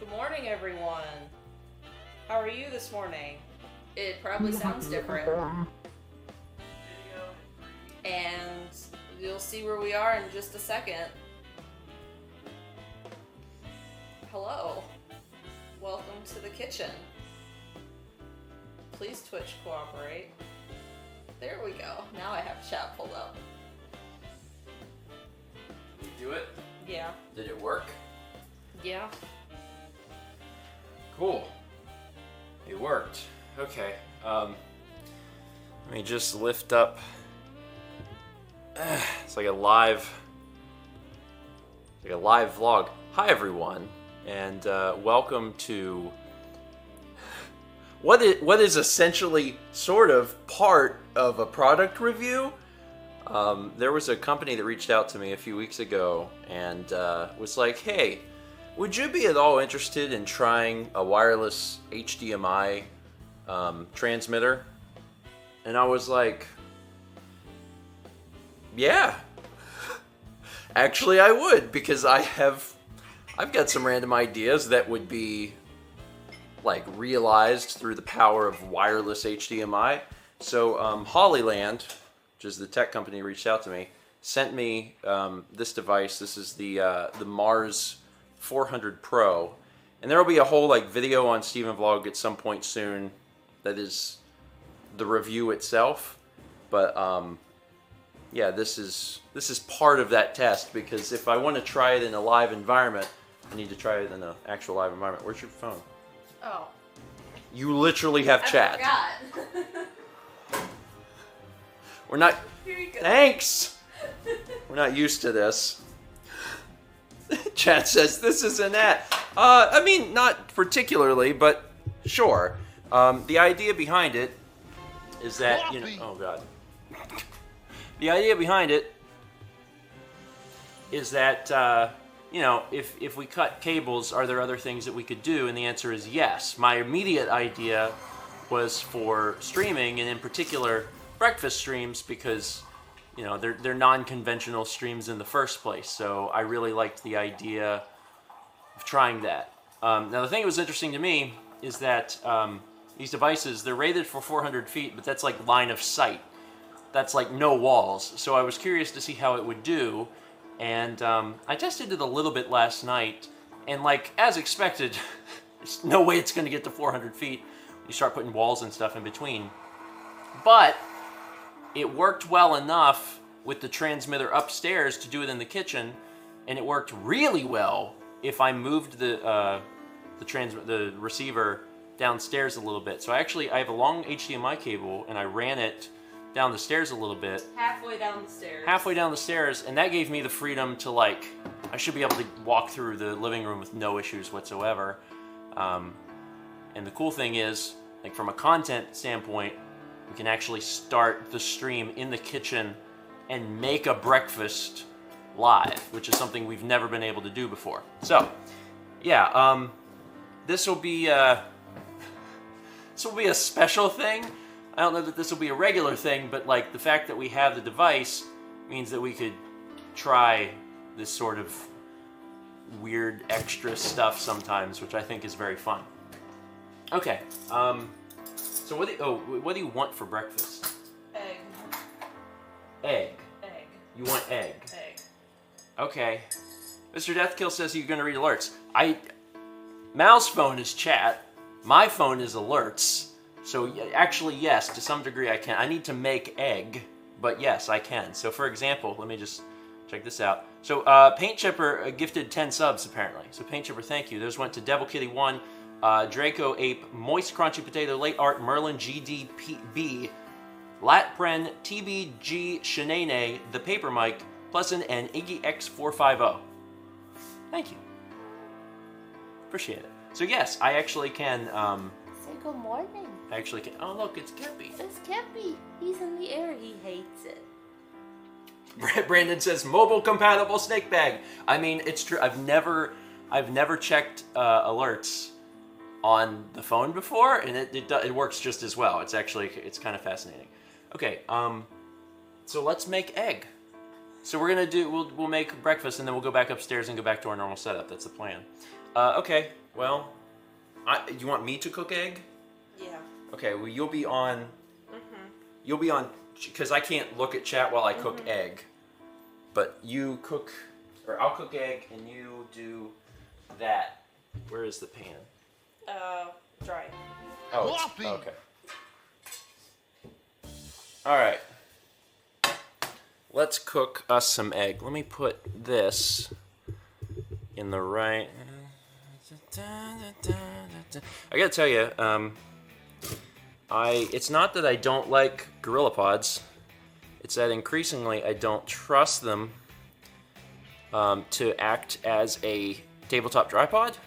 Good morning, everyone. How are you this morning? It probably sounds different. And you'll see where we are in just a second. Hello. Welcome to the kitchen. Please Twitch cooperate. There we go. Now I have chat pulled up. Did you do it? Yeah. Did it work? Yeah. Cool. It worked. Okay. Let me just lift up. It's like a live vlog. Hi everyone, and welcome to what is essentially sort of part of a product review. There was a company that reached out to me a few weeks ago and was like, "Hey, would you be at all interested in trying a wireless HDMI transmitter?" And I was like, yeah, actually I would, because I've got some random ideas that would be like realized through the power of wireless HDMI. So Hollyland, which is the tech company, reached out to me, sent me this device. This is the Mars 400 Pro, and there will be a whole like video on StephenVlog at some point soon that is the review itself. But yeah, this is part of that test, because if I want to try it in a live environment, I need to try it in an actual live environment. Where's your phone? Oh. You literally have chat. I forgot. We're not. Here you go. Thanks. We're not used to this. Chat says this is an ad. I mean, not particularly, but sure. The idea behind it is that, you know, oh god. The idea behind it is that, you know, if we cut cables, are there other things that we could do? And the answer is yes. My immediate idea was for streaming, and in particular, breakfast streams, because, you know, they're non-conventional streams in the first place. So I really liked the idea of trying that. Now, the thing that was interesting to me is that these devices, they're rated for 400 feet, but that's like line of sight. That's like no walls. So I was curious to see how it would do. And I tested it a little bit last night. And like, as expected, there's no way it's going to get to 400 feet. You start putting walls and stuff in between. But it worked well enough with the transmitter upstairs to do it in the kitchen, and it worked really well if I moved the receiver downstairs a little bit. So I have a long HDMI cable, and I ran it down the stairs a little bit. Halfway down the stairs. Halfway down the stairs, and that gave me the freedom to, like, I should be able to walk through the living room with no issues whatsoever. And the cool thing is, like, from a content standpoint, we can actually start the stream in the kitchen and make a breakfast live, which is something we've never been able to do before. So, yeah, this will be a special thing. I don't know that this will be a regular thing, but like the fact that we have the device means that we could try this sort of weird extra stuff sometimes, which I think is very fun. Okay, so what do you want for breakfast? Egg. Egg. Egg. You want egg? Egg. Okay. Mr. Deathkill says you're going to read alerts. Mal's phone is chat. My phone is alerts. So actually, yes, to some degree I can. I need to make egg, but yes, I can. So for example, let me just check this out. So Paint Chipper gifted 10 subs apparently. So Paint Chipper, thank you. Those went to Devil Kitty 1, Draco Ape, Moist Crunchy Potato, Late Art, Merlin GDB, Latpren, TBG, Shenane, The Paper Mike, Pleasant, and Iggy X450. Thank you. Appreciate it. So yes, I actually can. Say good morning. I actually can. Oh look, it's Keppy. It's Keppy. He's in the air. He hates it. Brandon says mobile compatible snake bag. I mean, it's true. I've never checked alerts on the phone before, and it works just as well. It's kind of fascinating. Okay, so let's make egg. So we'll make breakfast, and then we'll go back upstairs and go back to our normal setup. That's the plan. Okay, Well, you want me to cook egg? Yeah. Okay, well you'll be on, because I can't look at chat while I cook egg. But you cook, or I'll cook egg and you do that. Where is the pan? Dry. Oh, okay. Alright. Let's cook us some egg. Let me put this in the right... I gotta tell you, it's not that I don't like GorillaPods. It's that increasingly I don't trust them to act as a tabletop tripod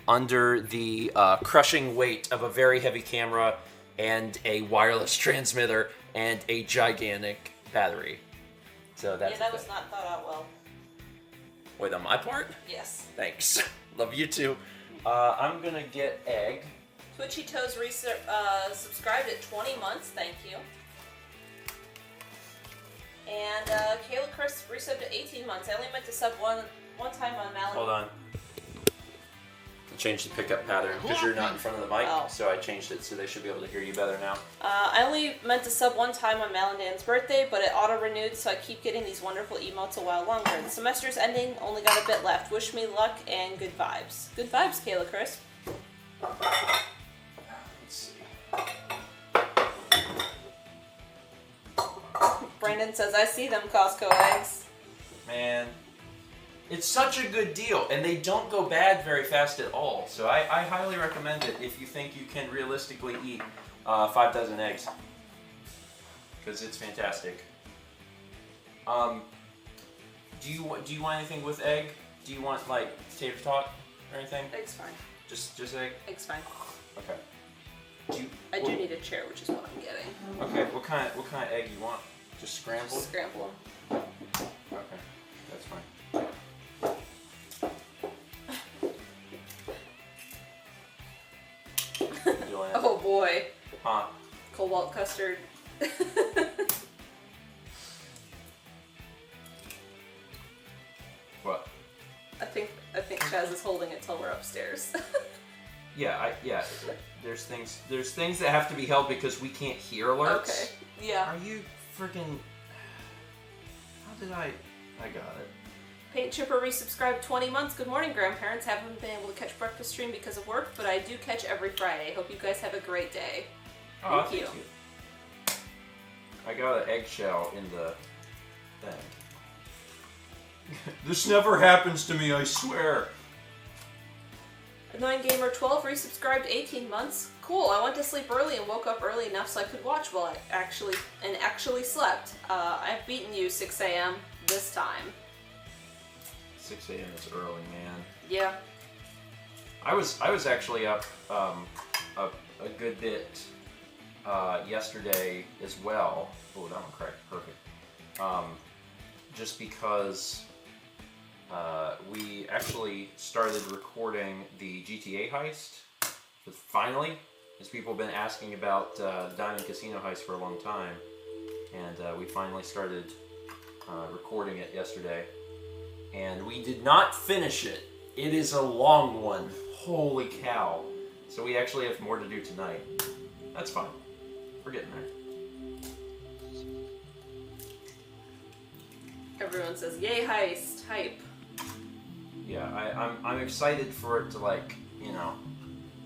under the crushing weight of a very heavy camera and a wireless transmitter and a gigantic battery. So that's that was not thought out well. Wait, on my part? Yes. Thanks. Love you too. I'm gonna get egg. Twitchy Toes subscribed at 20 months. Thank you. And Kayla Chris resubbed at 18 months. I only meant to sub one time on Malin. Hold on. I changed the pickup pattern because you're not in front of the mic, so I changed it so they should be able to hear you better now. I only meant to sub one time on Malindan's birthday, but it auto-renewed, so I keep getting these wonderful emotes a while longer. The semester's ending, only got a bit left. Wish me luck and good vibes. Good vibes, Kayla Chris. Let's see. Brandon says, I see them Costco eggs. Man, it's such a good deal, and they don't go bad very fast at all. So I highly recommend it if you think you can realistically eat 5 dozen eggs, because it's fantastic. Do you want anything with egg? Do you want like tater tot or anything? Egg's fine. Just egg? Egg's fine. Okay. I do need a chair, which is what I'm getting. Okay. What kind of egg you want? Just scrambled? Just scramble them. Okay, that's fine. Oh boy. Huh? Cobalt custard. What? I think Chaz is holding it till we're upstairs. Yeah, There's things that have to be held because we can't hear alerts. Okay. Yeah. Are you freaking? How did I got it. Paint Chipper resubscribed 20 months. Good morning, grandparents. Haven't been able to catch breakfast stream because of work, but I do catch every Friday. Hope you guys have a great day. Oh, Thank you. I got an eggshell in the thing. This never happens to me, I swear. Annoying Gamer 12 resubscribed 18 months. Cool. I went to sleep early and woke up early enough so I could watch while I actually slept. I've beaten you 6 a.m. this time. 6 a.m. is early, man. Yeah. I was actually up a good bit yesterday as well. Oh, that one cracked perfect. Just because we actually started recording the GTA heist. But finally, as people have been asking about the Diamond Casino heist for a long time, and we finally started recording it yesterday. And we did not finish it. It is a long one. Holy cow. So we actually have more to do tonight. That's fine. We're getting there. Everyone says, yay heist, hype. Yeah, I'm excited for it to, like, you know,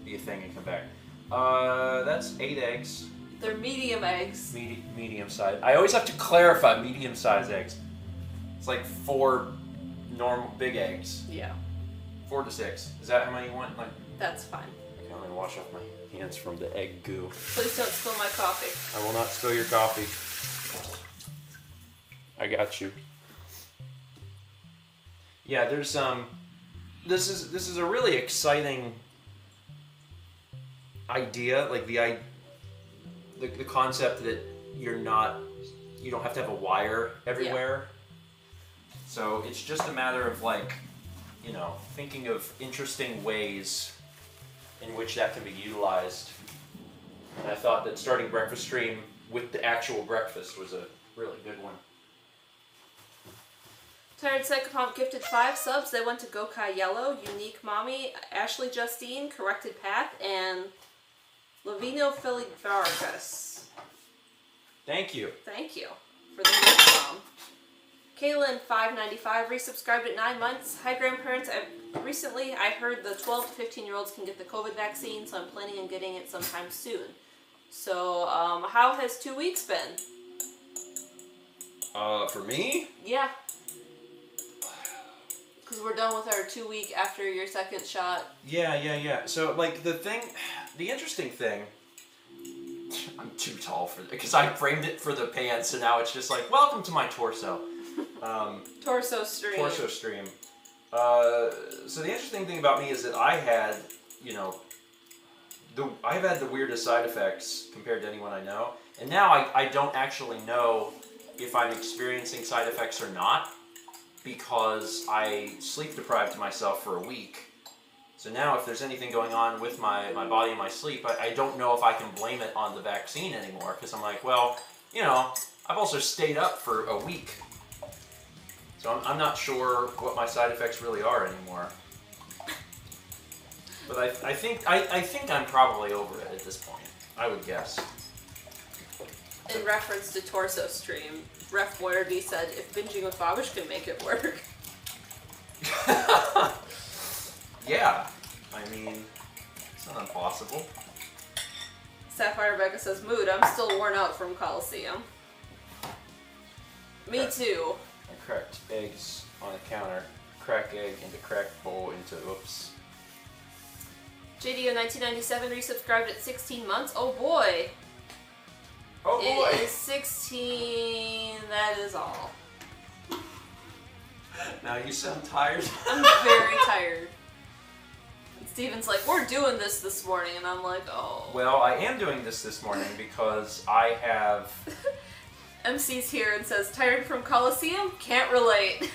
be a thing and come back. That's 8 eggs. They're medium eggs. Medium size. I always have to clarify medium size eggs. It's like 4 normal big eggs. Yeah. 4 to 6. Is that how many you want? Like, that's fine. Okay, I'm gonna wash off my hands from the egg goo. Please don't spill my coffee. I will not spill your coffee. I got you. Yeah, there's this is a really exciting idea, like the concept that you don't have to have a wire everywhere. Yeah. So it's just a matter of, like, you know, thinking of interesting ways in which that can be utilized. And I thought that starting breakfast stream with the actual breakfast was a really good one. Tired Psychopomp gifted 5 subs. They went to Gokai Yellow, Unique Mommy, Ashley Justine, Corrected Path, and Lavino Filivargas. Thank you. Thank you for the gift, Mom. Kaylin 595 resubscribed at 9 months. Hi grandparents. Recently I heard the 12 to 15-year-olds can get the COVID vaccine, so I'm planning on getting it sometime soon. So, how has 2 weeks been? For me? Yeah. Because we're done with our 2 week after your second shot. Yeah. So, like, the interesting thing, I'm too tall for it, because I framed it for the pants, so now it's just like, welcome to my torso. Torso stream. Torso stream. So the interesting thing about me is that I had, I've had the weirdest side effects compared to anyone I know, and now I don't actually know if I'm experiencing side effects or not, because I sleep deprived myself for a week. So now if there's anything going on with my body and my sleep, I don't know if I can blame it on the vaccine anymore, because I'm like, well, I've also stayed up for a week. So I'm not sure what my side effects really are anymore. But I think I'm probably over it at this point, I would guess. In reference to Torso stream, Ref Boyardee said, if binging with Babish can make it work. Yeah, I mean, it's not impossible. Sapphire Becca says, mood, I'm still worn out from Coliseum. Me too. I cracked eggs on the counter. Crack egg into crack bowl into oops. JDO 1997 resubscribed at 16 months. Oh boy. Oh boy. It is 16. That is all. Now you sound tired. I'm very tired. And Steven's like, we're doing this morning, and I'm like, oh. Well, I am doing this morning because I have. MC's here and says, tired from Coliseum? Can't relate.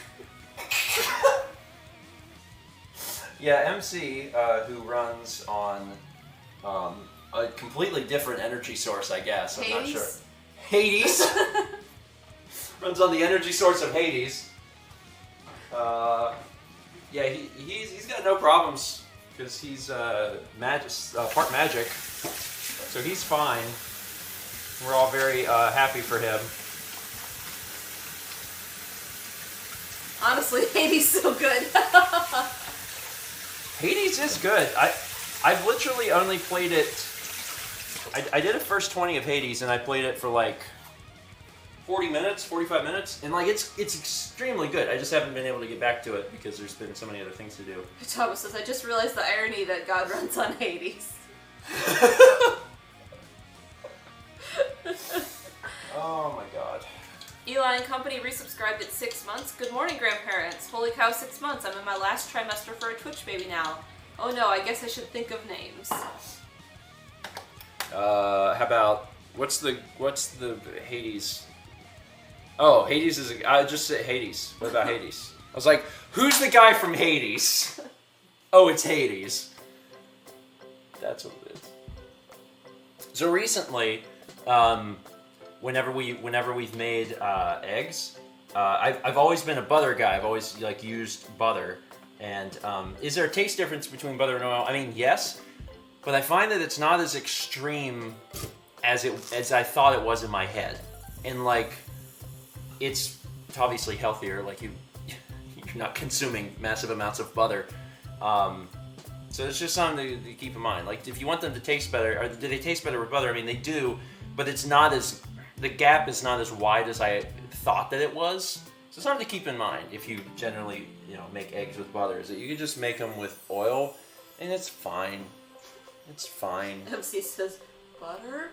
Yeah, MC, who runs on a completely different energy source, I guess. I'm not sure. Hades. Runs on the energy source of Hades. Yeah, he's got no problems because he's part magic, so he's fine. We're all very happy for him. Honestly, Hades is so good. Hades is good. I've literally only played it. I did a first 20 of Hades, and I played it for like 40 minutes, 45 minutes, and like it's extremely good. I just haven't been able to get back to it because there's been so many other things to do. Thomas says, I just realized the irony that God runs on Hades. Oh my god. Eli and Company resubscribed at 6 months. Good morning, grandparents. Holy cow, 6 months. I'm in my last trimester for a Twitch baby now. Oh no, I guess I should think of names. How about what's the Hades? Oh, Hades is. I just said Hades. What about Hades? I was like, who's the guy from Hades? Oh, it's Hades. That's what it is. So recently, whenever we've made eggs, I've always been a butter guy. I've always used butter. And is there a taste difference between butter and oil? I mean, yes, but I find that it's not as extreme as I thought it was in my head. And it's obviously healthier. You're not consuming massive amounts of butter. So it's just something to keep in mind. If you want them to taste better, or do they taste better with butter? I mean, they do, but it's not as, the gap is not as wide as I thought that it was. So something to keep in mind if you generally, make eggs with butter, is that you can just make them with oil, and it's fine. It's fine. MC says, butter?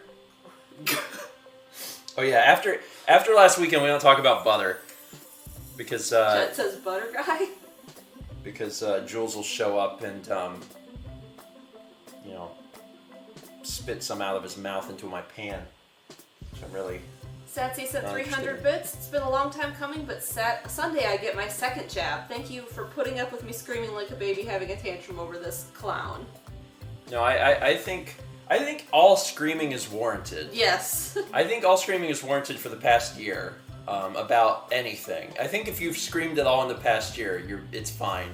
Oh yeah, after last weekend we don't talk about butter. Because, Jet says butter guy? Because Jules will show up and, spit some out of his mouth into my pan. Which I'm really... Satsy sent 300 bits. It's been a long time coming, but Sunday I get my second jab. Thank you for putting up with me screaming like a baby having a tantrum over this clown. No, I think all screaming is warranted. Yes. I think all screaming is warranted for the past year. about anything. I think if you've screamed at all in the past year, it's fine.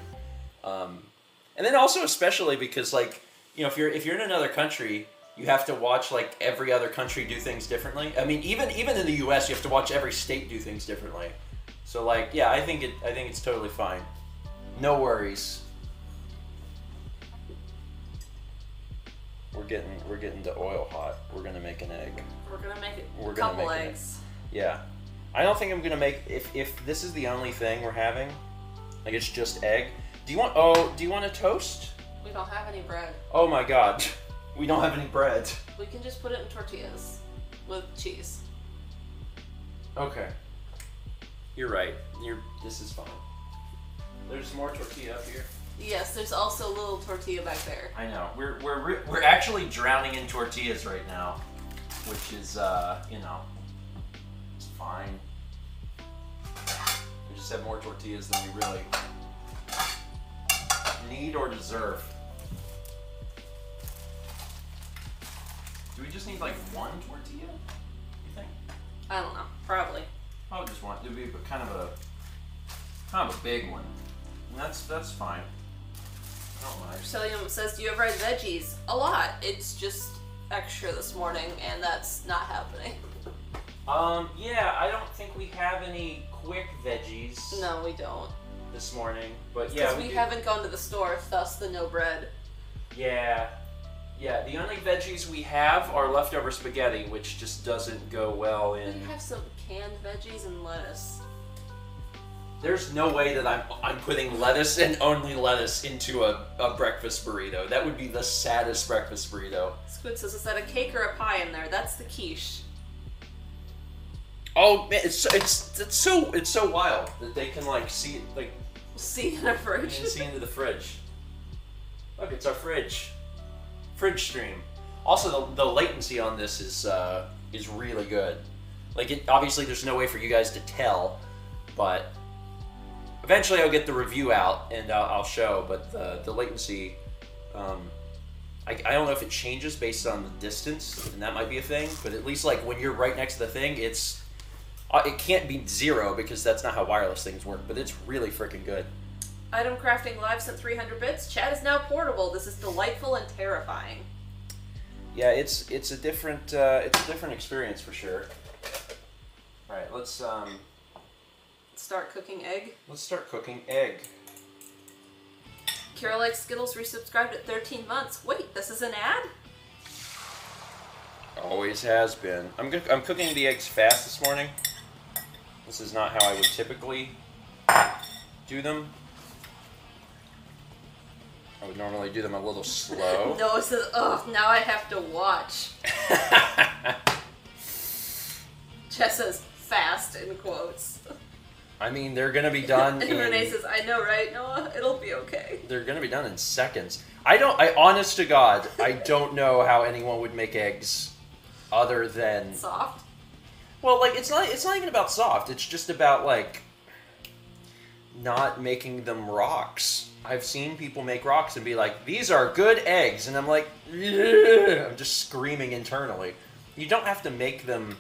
And then also especially because like, you know, if you're in another country, you have to watch like every other country do things differently. I mean, even in the U.S., you have to watch every state do things differently. So like, yeah, I think it's totally fine. No worries. We're getting the oil hot. We're gonna make an egg. We're gonna make We're a gonna couple make eggs. Yeah. I don't think I'm gonna make if this is the only thing we're having, like it's just egg. Do you want a toast? We don't have any bread. Oh my god. We don't have any bread. We can just put it in tortillas with cheese. Okay. You're right. This is fine. There's more tortilla up here. Yes, there's also a little tortilla back there. I know. We're actually drowning in tortillas right now, which is you know, it's fine. We just have more tortillas than we really need or deserve. Do we just need like one tortilla? You think? I don't know. Probably. I would just want it would be kind of a big one. And that's fine. I don't mind. Trillium says, "Do you ever add veggies?" A lot. It's just extra this morning, and that's not happening. Yeah, I don't think we have any quick veggies. No, we don't. This morning, but yeah, we haven't gone to the store, thus the no bread. Yeah, the only veggies we have are leftover spaghetti, which just doesn't go well in. We have some canned veggies and lettuce. There's no way that I'm putting lettuce and only lettuce into a breakfast burrito. That would be the saddest breakfast burrito. Squid says, "Is that a cake or a pie in there?" That's the quiche. Oh man, it's so wild that they can like see it, like see in a fridge. You can see into the fridge. Look, it's our fridge stream. Also, the latency on this is really good. Like, obviously, there's no way for you guys to tell, but eventually I'll get the review out and I'll show. But the latency, I don't know if it changes based on the distance, and that might be a thing. But at least like when you're right next to the thing, it can't be 0 because that's not how wireless things work. But it's really freaking good. Item Crafting Live sent 300 bits. Chat is now portable. This is delightful and terrifying. Yeah, it's a different experience for sure. All right, let's start cooking egg. Let's start cooking egg. Kira likes Skittles resubscribed at 13 months. Wait, this is an ad? Always has been. I'm cooking the eggs fast this morning. This is not how I would typically do them. I would normally do them a little slow. No, it says, "Oh, now I have to watch." Jess says, "fast" in quotes. I mean, they're gonna be done. And Renee says, "I know, right, Noah? It'll be okay." They're gonna be done in seconds. Honest to God, I don't know how anyone would make eggs other than soft. Well, like it's not even about soft. It's just about like not making them rocks. I've seen people make rocks and be like, "These are good eggs," and I'm like, "Yeah." I'm just screaming internally. You don't have to make them,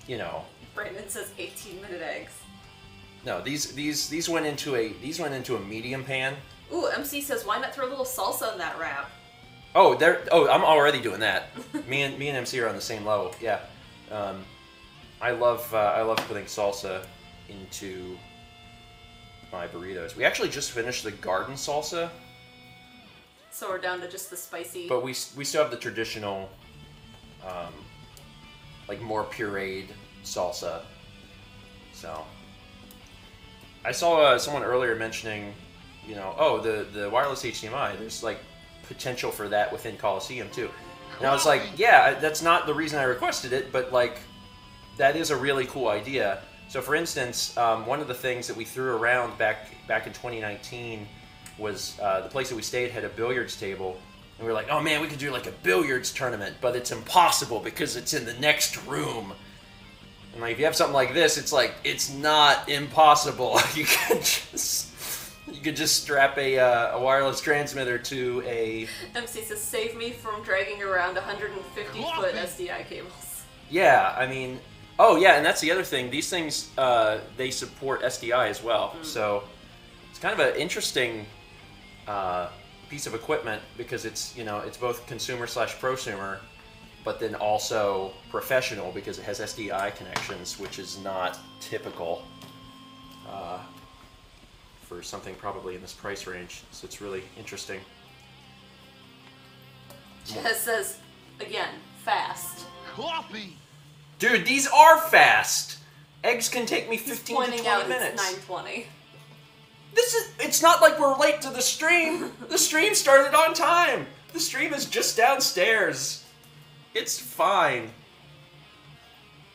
you know. Brandon says 18-minute eggs. No, these went into a medium pan. Ooh, MC says, "Why not throw a little salsa in that wrap?" Oh, I'm already doing that. me and MC are on the same level. Yeah. I love putting salsa into my burritos. We actually just finished the garden salsa. So we're down to just the spicy. But we still have the traditional, like more pureed salsa. So I saw someone earlier mentioning, you know, oh the wireless HDMI. There's like potential for that within Coliseum too. And I was like, yeah, that's not the reason I requested it, but like that is a really cool idea. So for instance, one of the things that we threw around back in 2019 was the place that we stayed had a billiards table. And we were like, oh man, we could do like a billiards tournament, but it's impossible because it's in the next room. And like if you have something like this, it's like, it's not impossible. You could just strap a wireless transmitter to a... MC says, "Save me from dragging around 150-foot SDI cables." Yeah, I mean, Oh yeah, and that's the other thing. These things they support SDI as well, so it's kind of an interesting piece of equipment because it's it's both consumer / prosumer, but then also professional because it has SDI connections, which is not typical for something probably in this price range. So it's really interesting. It says again, fast. Coffee. Dude, these are fast. Eggs can take me 15 to 20 out minutes. It's 9:20. It's not like we're late to the stream. The stream started on time. The stream is just downstairs. It's fine.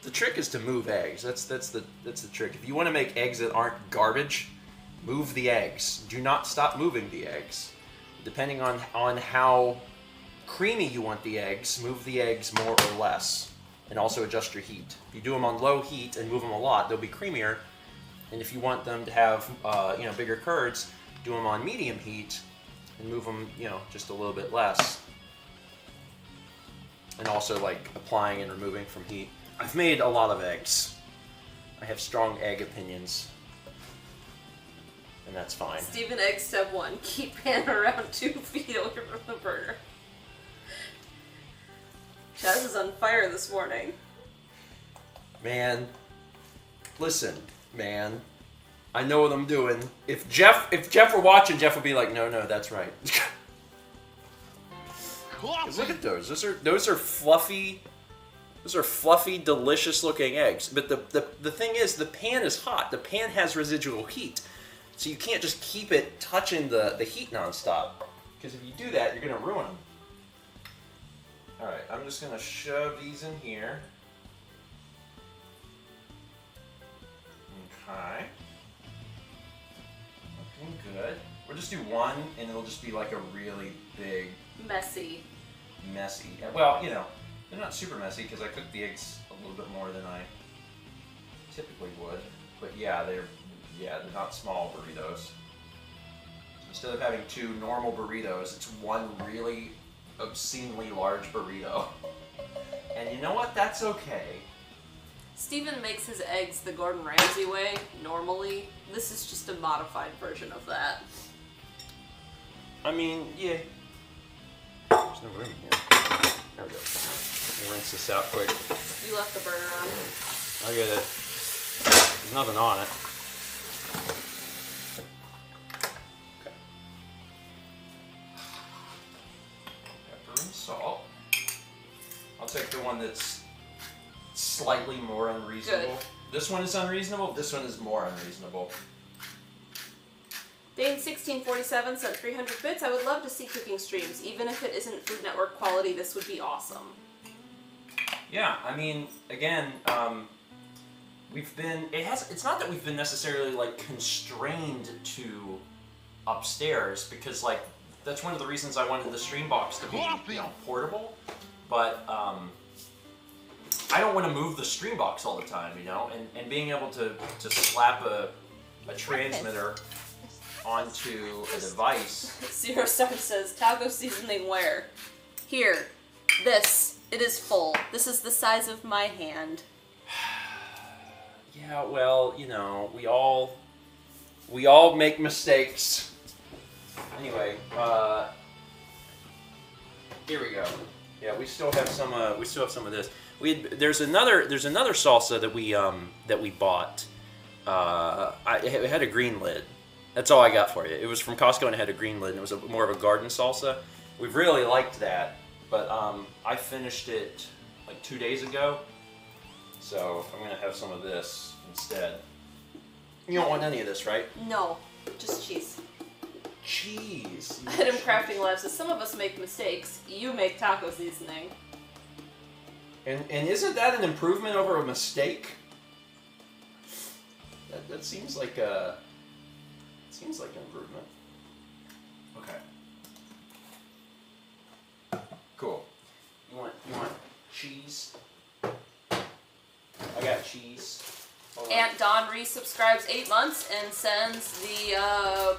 The trick is to move eggs. That's the trick. If you want to make eggs that aren't garbage, move the eggs. Do not stop moving the eggs. Depending on how creamy you want the eggs, move the eggs more or less. And also adjust your heat. If you do them on low heat and move them a lot, they'll be creamier. And if you want them to have bigger curds, do them on medium heat and move them just a little bit less. And also like applying and removing from heat. I've made a lot of eggs. I have strong egg opinions. And that's fine. Stephen Egg step 1, keep pan around 2 feet away from the burner. Chaz is on fire this morning. Man, listen, man. I know what I'm doing. If Jeff were watching, Jeff would be like, no, that's right. 'Cause look at those. Those are fluffy. Those are fluffy, delicious looking eggs. But the thing is, the pan is hot. The pan has residual heat. So you can't just keep it touching the heat nonstop. Because if you do that, you're gonna ruin them. Alright, I'm just going to shove these in here. Okay. Looking good. We'll just do one, and it'll just be like a really big... Messy. Well, they're not super messy because I cook the eggs a little bit more than I typically would. But yeah, they're not small burritos. Instead of having 2 normal burritos, it's one really obscenely large burrito. And you know what? That's okay. Stephen makes his eggs the Gordon Ramsay way, normally. This is just a modified version of that. I mean, yeah. There's no room in here. There we go. Let me rinse this out quick. You left the burner on. I get it. There's nothing on it. Salt. I'll take the one that's slightly more unreasonable. Good. This one is unreasonable, this one is more unreasonable. Dane1647 sent 300 bits. I would love to see cooking streams. Even if it isn't Food Network quality, this would be awesome. Yeah, I mean, again, it's not that we've been necessarily like constrained to upstairs because like that's one of the reasons I wanted the stream box to be portable, but I don't want to move the stream box all the time, and being able to slap a transmitter onto a device. Zero Star says, taco seasoning where? Here. This. It is full. This is the size of my hand. Yeah, well, we all make mistakes. Anyway, here we go. Yeah, we still have some of this. There's another salsa that we bought. It had a green lid. That's all I got for you. It was from Costco and it had a green lid, and it was more of a garden salsa. We really liked that, but I finished it like 2 days ago, so I'm gonna have some of this instead. You don't want any of this, right? No, just cheese. Cheese. Adam Crafting Lab says, some of us make mistakes. You make taco seasoning. And isn't that an improvement over a mistake? That seems like an improvement. Okay. Cool. You want cheese? I got cheese. Aunt Dawn resubscribes 8 months and sends the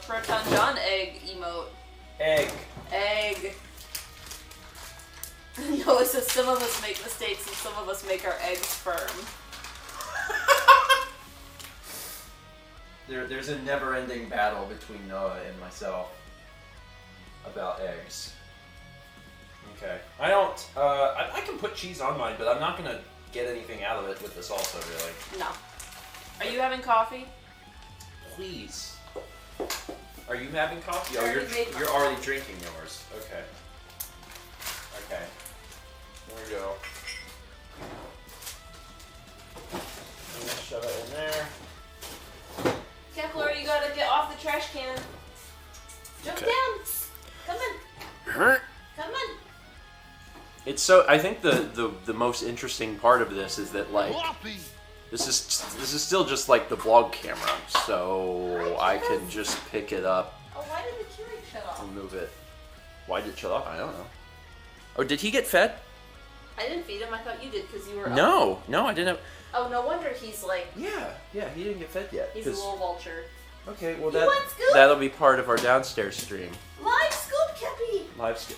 Proton John egg emote. Egg. Noah says some of us make mistakes and some of us make our eggs firm. there's a never-ending battle between Noah and myself about eggs. Okay. I don't. I can put cheese on mine, but I'm not gonna get anything out of it with the salsa, really. No. Are you having coffee? Please. Are you having coffee? I Oh, already made you're mine. already drinking yours. Okay. Okay. There we go. I'm gonna shove it in there. Kepler, you gotta get off the trash can. Jump Okay. down. Come on. Come on. It's so. I think the most interesting part of this is that like this is still just like the vlog camera, so I can just pick it up Oh, why did the Keurig shut off? and move it. Why did it shut off? I don't know. Oh, did he get fed? I didn't feed him. I thought you did because you were up. No, I didn't have. Oh, no wonder he's like, Yeah, he didn't get fed yet. he's a 'cause- little vulture. Okay, well You want scoop? that'll be part of our downstairs stream. Live scoop, Kepi.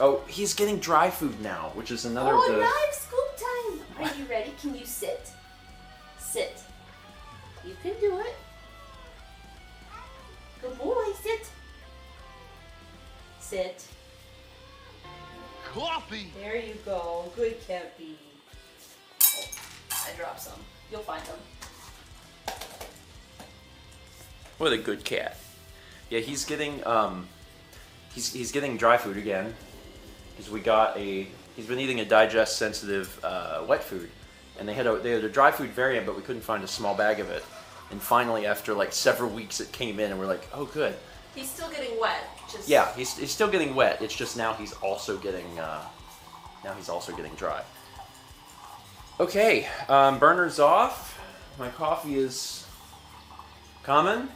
Oh, he's getting dry food now, which is another Oh, of the. live scoop time. Are you ready? Can you sit? Sit. You can do it. Good boy, sit. Sit. Coffee! There you go. Good Kepi. Oh, I dropped some. You'll find them. What a good cat. Yeah, he's getting he's getting dry food again because he's been eating a digest sensitive wet food, and they had a dry food variant, but we couldn't find a small bag of it. And finally, after like several weeks, it came in, and we're like, oh, good. He's still getting wet. Just Yeah, he's still getting wet. It's just now he's also getting dry. Okay, burner's off. My coffee is coming.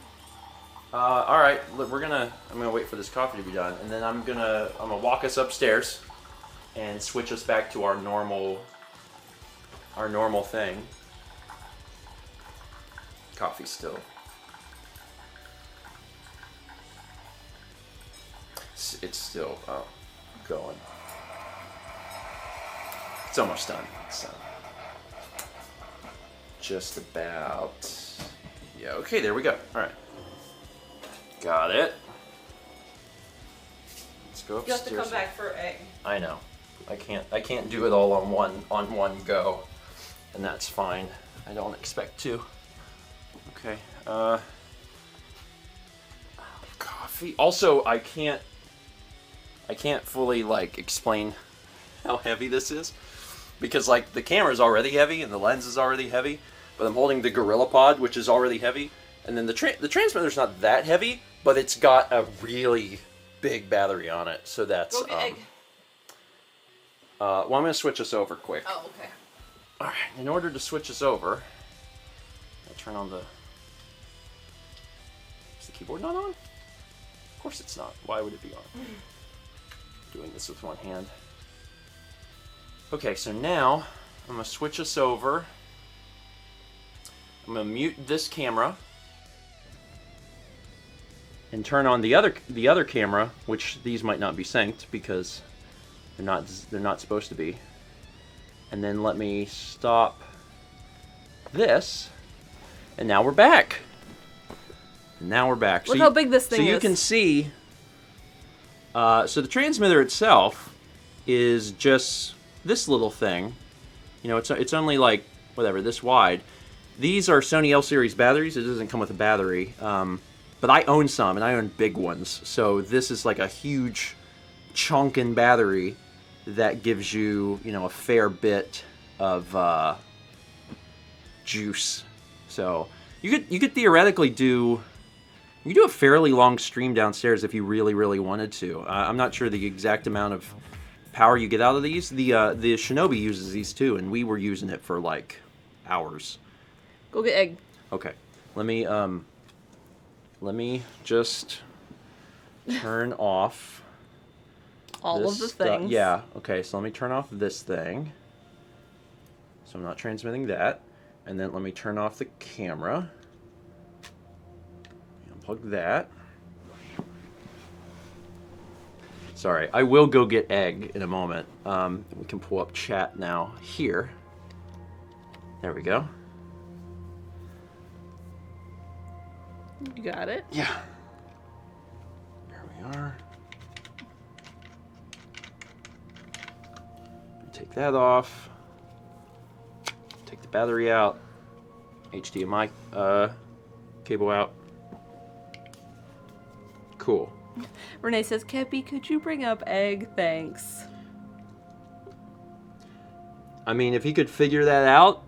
All right, look, I'm gonna wait for this coffee to be done, and then I'm gonna walk us upstairs and switch us back to our normal thing. Coffee's still. It's still going. It's almost done. It's done. Just about. Yeah. Okay. There we go. All right. Got it. Let's go You upstairs. have to come back for egg. I know. I can't do it all on one go, and that's fine. I don't expect to. Okay. Coffee. Also, I can't fully like explain how heavy this is because like the camera's already heavy and the lens is already heavy, but I'm holding the GorillaPod, which is already heavy, and then the transmitter's not that heavy, but it's got a really big battery on it, so that's Go get egg. well, I'm gonna switch us over quick. Oh, okay. All right. In order to switch us over, I'll turn on the. Is the keyboard not on? Of course it's not. Why would it be on? Doing this with one hand. Okay, so now I'm gonna switch us over. I'm gonna mute this camera and turn on the other camera, which these might not be synced because they're not supposed to be. And then let me stop this, and now we're back. Look how big this thing is. So you is. can see. So the transmitter itself is just this little thing. You know, it's only like whatever this wide. These are Sony L series batteries. It doesn't come with a battery, but I own some, and I own big ones. So this is like a huge chunkin' battery that gives you, you know, a fair bit of juice. So you could theoretically do a fairly long stream downstairs if you really wanted to. I'm not sure the exact amount of power you get out of these. The Shinobi uses these too, and we were using it for like hours. Go get egg. Okay, let me just turn off All this of the stuff. things. Yeah. Okay. So let me turn off this thing. So I'm not transmitting that, and then let me turn off the camera. Unplug that. Sorry, I will go get egg in a moment. We can pull up chat now here. There we go. You got it? Yeah. There we are. Take that off. Take the battery out. HDMI cable out. Cool. Renee says, Kepi, could you bring up egg? Thanks. I mean, if he could figure that out,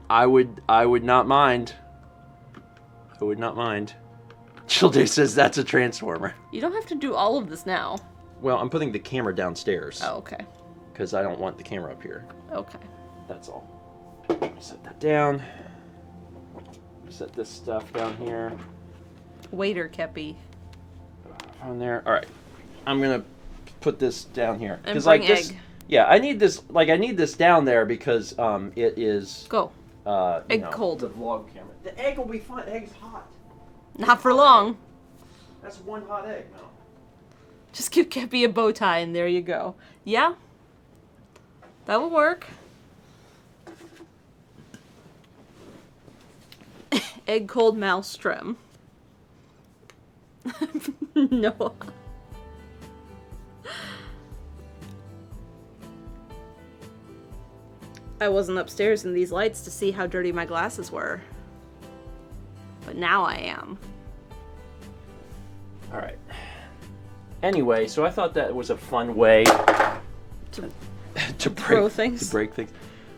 I would not mind. I would not mind. Childay says that's a transformer. You don't have to do all of this now. Well, I'm putting the camera downstairs. Oh, okay. Because I don't want the camera up here. Okay. That's all. Set that down. Set this stuff down here. Waiter, Kepi. On there. All right. I'm gonna put this down here. And bring this, egg. Yeah, I need this. I need this down there because it is. Go. Egg cold. The vlog camera. The egg will be fine. The egg's hot. Not for long. That's one hot egg, no. Just give Kepi a bow tie and there you go. Yeah. That will work. Egg cold mouse trim. No. I wasn't upstairs in these lights to see how dirty my glasses were. But now I am. All right. Anyway, so I thought that was a fun way to break things. To break things.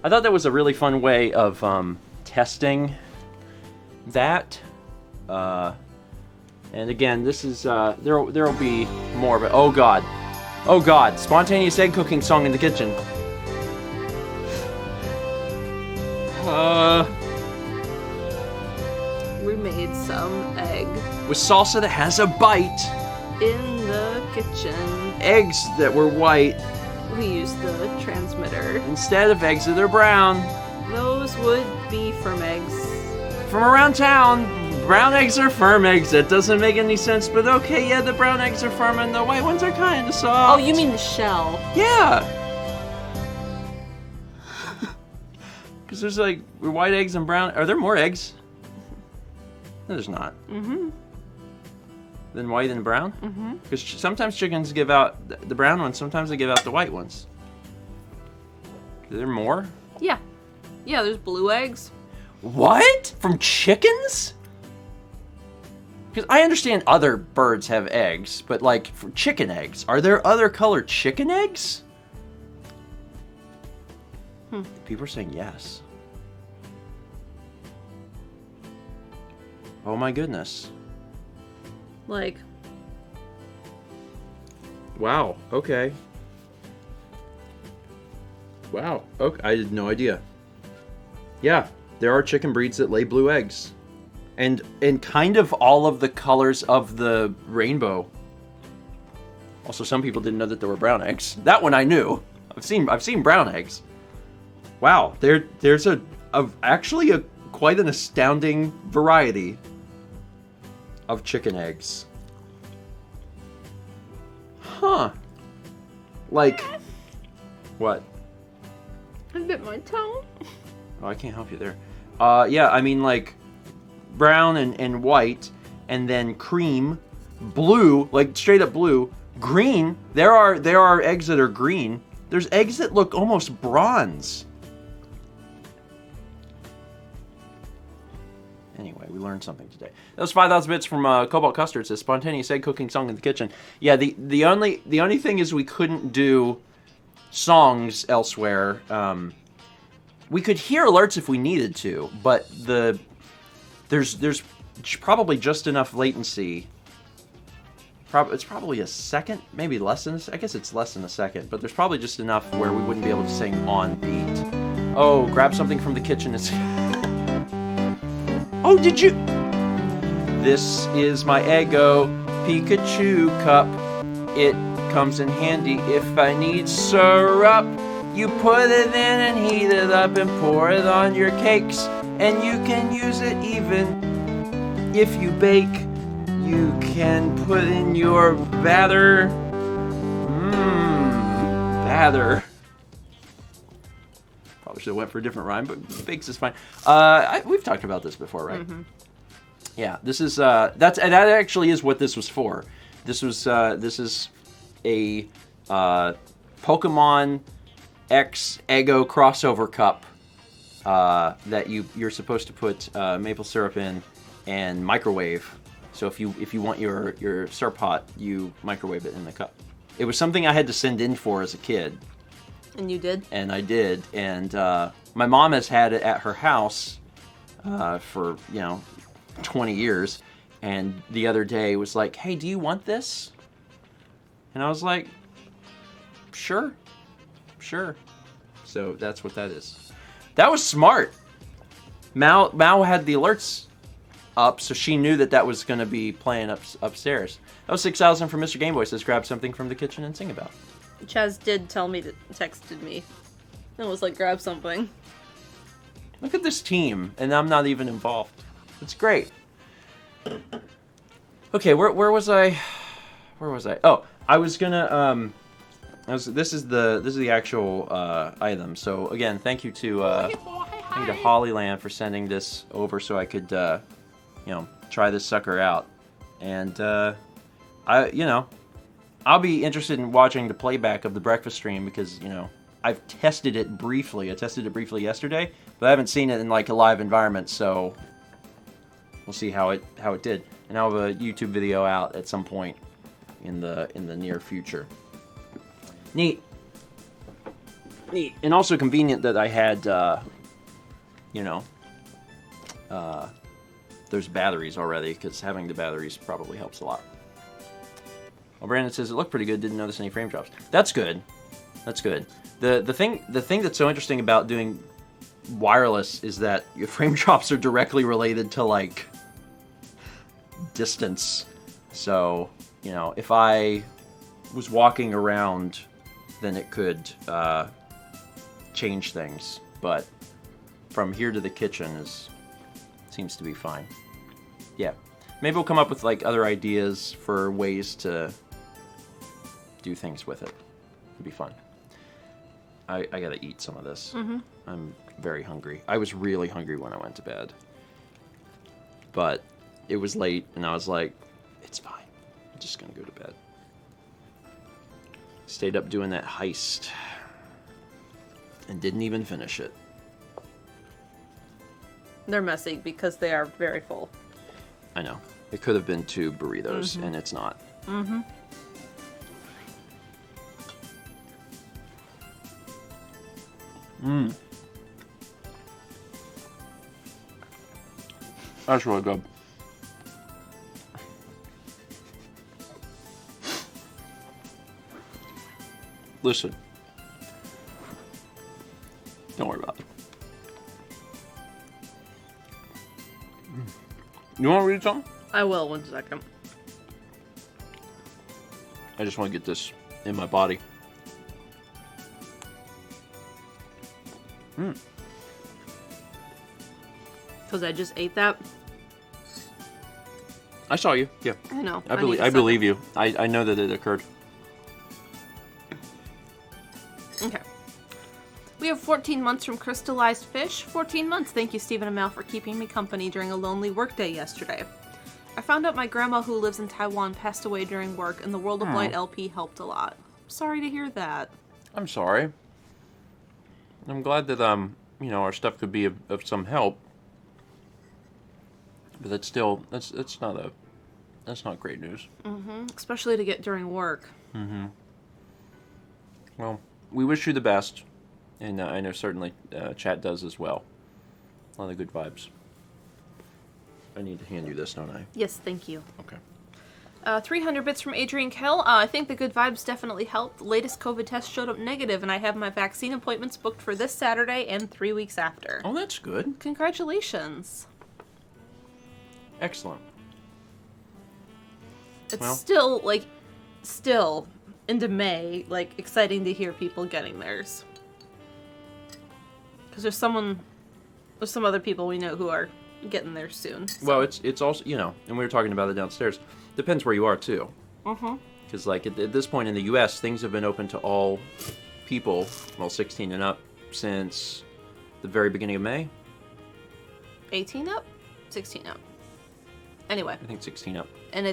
I thought that was a really fun way of testing that. And again, this is there'll be more of it. Oh God, oh God! Spontaneous egg cooking song in the kitchen. We made some egg with salsa that has a bite. In the kitchen. Eggs that were white. We used the transmitter. Instead of eggs that are brown. Those would be firm eggs. From around town, brown eggs are firm eggs. That doesn't make any sense, but okay, yeah, the brown eggs are firm and the white ones are kind of soft. Oh, you mean the shell? Yeah. Because there's like white eggs and brown. Are there more eggs? No, there's not. Mm-hmm. Than white and brown? Mm-hmm. Because sometimes chickens give out the brown ones, sometimes they give out the white ones. Are there more? Yeah. Yeah, there's blue eggs. What? From chickens? Because I understand other birds have eggs, but like for chicken eggs, are there other colored chicken eggs? People are saying yes. Oh my goodness. Like. Wow, okay. Wow, okay, I had no idea. Yeah, there are chicken breeds that lay blue eggs. And kind of all of the colors of the rainbow. Also, some people didn't know that there were brown eggs. That one I knew. I've seen brown eggs. Wow, there's actually quite an astounding variety of chicken eggs. Huh. Like, what? I bit my tongue. Oh, I can't help you there. Yeah, I mean like brown and white, and then cream, blue, like straight up blue, green. There are eggs that are green. There's eggs that look almost bronze. Anyway, we learned something today. That was 5,000 bits from Cobalt Custard. It says spontaneous egg cooking song in the kitchen. Yeah, the only thing is we couldn't do songs elsewhere. We could hear alerts if we needed to, but there's probably just enough latency. It's probably a second, maybe less than I guess it's less than a second, but there's probably just enough where we wouldn't be able to sing on beat. Oh, grab something from the kitchen. Oh, did you? This is my Eggo Pikachu cup. It comes in handy if I need syrup. You put it in and heat it up and pour it on your cakes. And you can use it even if you bake. You can put in your batter. Batter. Probably should have went for a different rhyme, but bakes is fine. We've talked about this before, right? Yeah, this is that actually is what this was for. This is a Pokemon X Eggo crossover cup that you're supposed to put maple syrup in and microwave. So if you want your syrup hot, you microwave it in the cup. It was something I had to send in for as a kid. And you did? And I did. And my mom has had it at her house for 20 years. And the other day was like, "Hey, do you want this?" And I was like, Sure. So that's what that is. That was smart. Mal had the alerts up, so she knew that was going to be playing upstairs. That was 6,000 from Mr. Gameboy. Says grab something from the kitchen and sing about. Chaz did tell me texted me. It was like, grab something. Look at this team, and I'm not even involved. It's great. Okay, where was I? Oh, I was gonna this is the actual item. So again, thank you to Hollyland for sending this over so I could try this sucker out. And I'll be interested in watching the playback of the breakfast stream because I've tested it briefly. I tested it briefly yesterday, but I haven't seen it in like a live environment, so we'll see how it did. And I'll have a YouTube video out at some point in the near future. Neat. And also convenient that I had there's batteries already, because having the batteries probably helps a lot. Well, Brandon says it looked pretty good, didn't notice any frame drops. That's good. The thing that's so interesting about doing wireless is that your frame drops are directly related to like distance. So, if I was walking around, then it could change things. But from here to the kitchen seems to be fine. Yeah. Maybe we'll come up with like other ideas for ways to do things with it. It'd be fun. I gotta eat some of this. Mm-hmm. I'm very hungry. I was really hungry when I went to bed. But it was late, and I was like, it's fine. I'm just gonna go to bed. Stayed up doing that heist. And didn't even finish it. They're messy because they are very full. I know. It could have been 2 burritos, and it's not. Mm-hmm. Mmm. That's really good. Listen. Don't worry about it. You want to read something? I will, 1 second. I just want to get this in my body. Because I just ate that. I saw you. Yeah. I know. I believe you. I know that it occurred. Okay. We have 14 months from crystallized fish. 14 months. Thank you, Stephen and Mal, for keeping me company during a lonely workday yesterday. I found out my grandma, who lives in Taiwan, passed away during work, and the World of Light LP helped a lot. Sorry to hear that. I'm sorry. I'm glad that our stuff could be of some help. But that's not great news. Mm-hmm. Especially to get during work. Mm-hmm. Well, we wish you the best. And I know certainly chat does as well. A lot of good vibes. I need to hand you this, don't I? Yes, thank you. Okay. 300 bits from Adrian Kell. I think the good vibes definitely helped. The latest COVID test showed up negative, and I have my vaccine appointments booked for this Saturday and 3 weeks after. Oh, that's good. Congratulations. Excellent. It's still into May, exciting to hear people getting theirs. Because there's some other people we know who are getting theirs soon. So. Well, it's also, and we were talking about it downstairs. Depends where you are, too. Mm-hmm. Because, at this point in the U.S., things have been open to all people, 16 and up, since the very beginning of May. 18 up? 16 up. Anyway. I think 16 up. And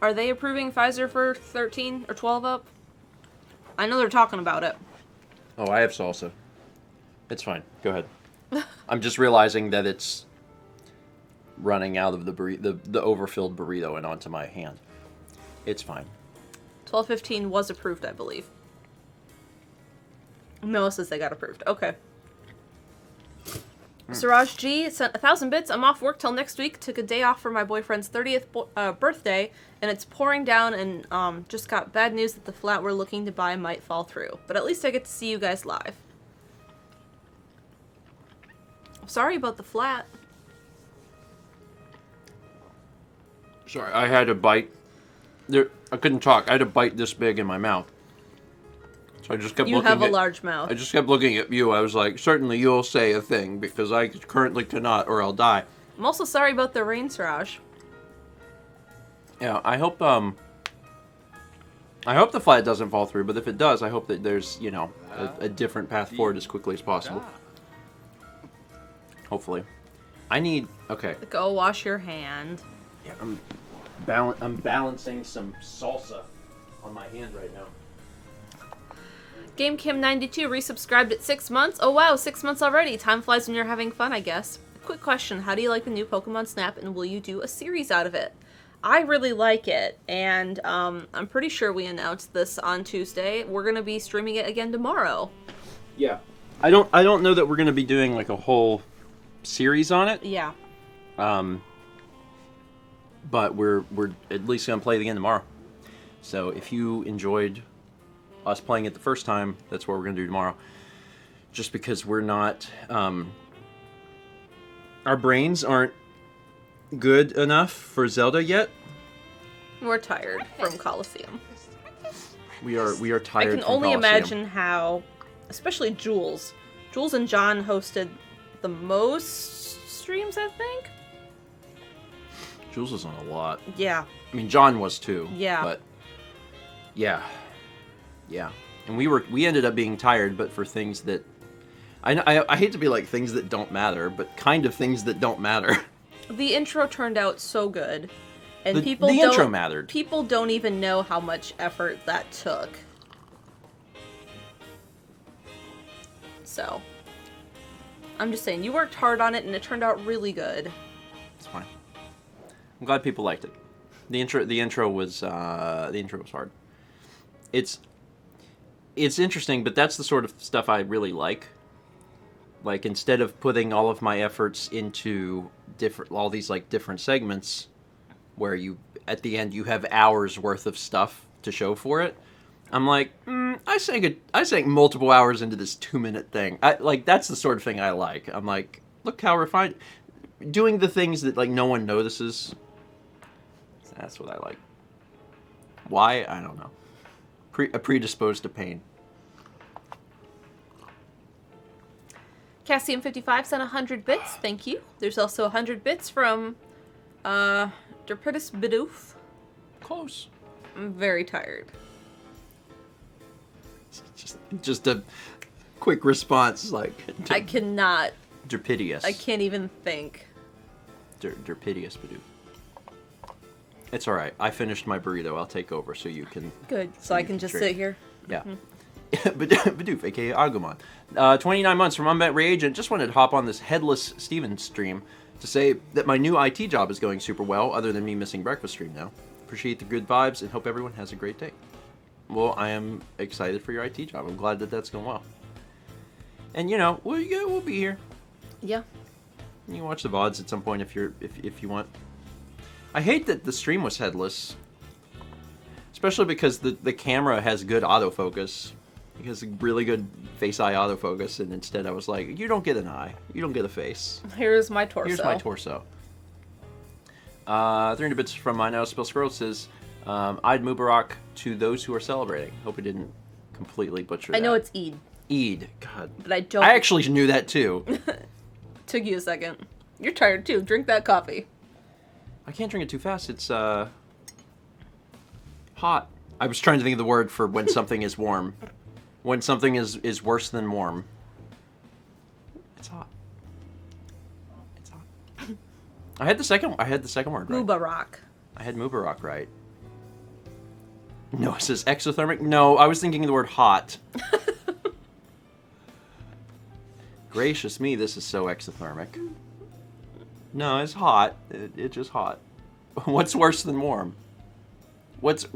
are they approving Pfizer for 13 or 12 up? I know they're talking about it. Oh, I have salsa. It's fine. Go ahead. I'm just realizing that it's running out of the overfilled burrito and onto my hand. It's fine. 12:15 was approved, I believe. Noah says they got approved. Okay. Siraj G sent 1,000 bits. I'm off work till next week. Took a day off for my boyfriend's 30th birthday, and it's pouring down, and just got bad news that the flat we're looking to buy might fall through. But at least I get to see you guys live. Sorry about the flat. Sorry, I had a bite. I couldn't talk. I had a bite this big in my mouth. So I just kept looking. You have a large mouth. I just kept looking at you. I was like, certainly you'll say a thing, because I currently cannot, or I'll die. I'm also sorry about the rain, Siraj. Yeah, I hope the flat doesn't fall through, but if it does, I hope that there's, a different path forward as quickly as possible. Hopefully. Okay. Go wash your hand. Yeah, I'm balancing some salsa on my hand right now. GameKim92 resubscribed at 6 months. Oh wow, 6 months already. Time flies when you're having fun, I guess. Quick question, how do you like the new Pokemon Snap, and will you do a series out of it? I really like it, and I'm pretty sure we announced this on Tuesday. We're going to be streaming it again tomorrow. Yeah. I don't know that we're going to be doing like a whole series on it. Yeah. But we're at least going to play it again tomorrow. So if you enjoyed us playing it the first time, that's what we're going to do tomorrow. Just because we're not... our brains aren't good enough for Zelda yet. We're tired from Coliseum. We are tired from I can only Coliseum. imagine how, especially Jules and John hosted the most streams, I think. Jules was on a lot. Yeah. I mean, John was too. Yeah. But yeah. And we ended up being tired, but for things that I hate to be like things that don't matter, but kind of things that don't matter. The intro turned out so good, and the intro mattered. People don't even know how much effort that took. So, I'm just saying, you worked hard on it, and it turned out really good. It's fine. I'm glad people liked it. The intro was hard. It's interesting, but that's the sort of stuff I really like. Like, instead of putting all of my efforts into all these different segments, where at the end you have hours worth of stuff to show for it, I'm like, I sank multiple hours into this 2-minute thing. That's the sort of thing I like. I'm like, look how refined, doing the things that no one notices. That's what I like. Why? I don't know. Predisposed to pain. Cassium55 sent 100 bits, thank you. There's also 100 bits from Derpitis Bidoof. Close. I'm very tired. Just a quick response, I cannot. Derpidius. I can't even think. Derpidius Bidoof. It's alright. I finished my burrito. I'll take over so you can... Good. So I can just sit here? Yeah. Mm-hmm. Bidoof, aka Agumon. 29 months from Unmet Reagent. Just wanted to hop on this Headless Steven stream to say that my new IT job is going super well, other than me missing breakfast stream now. Appreciate the good vibes and hope everyone has a great day. Well, I am excited for your IT job. I'm glad that that's going well. And we'll be here. Yeah. You can watch the VODs at some point if you want. I hate that the stream was headless. Especially because the camera has good autofocus. It has a really good face-eye autofocus, and instead I was like, you don't get an eye. You don't get a face. Here's my torso. Here's my torso. 300 bits from my now Spill Squirrel says, Eid Mubarak to those who are celebrating. Hope I didn't completely butcher that. I know it's Eid. Eid. God. But I don't... I actually knew that too. Took you a second. You're tired too. Drink that coffee. I can't drink it too fast. It's, hot. I was trying to think of the word for when something is warm. When something is worse than warm. It's hot. It's hot. I had the second word right. Mubarak. I had Mubarak right. No, it says exothermic. No, I was thinking of the word hot. Gracious me, this is so exothermic. No, it's hot. It's just hot. What's worse than warm? What's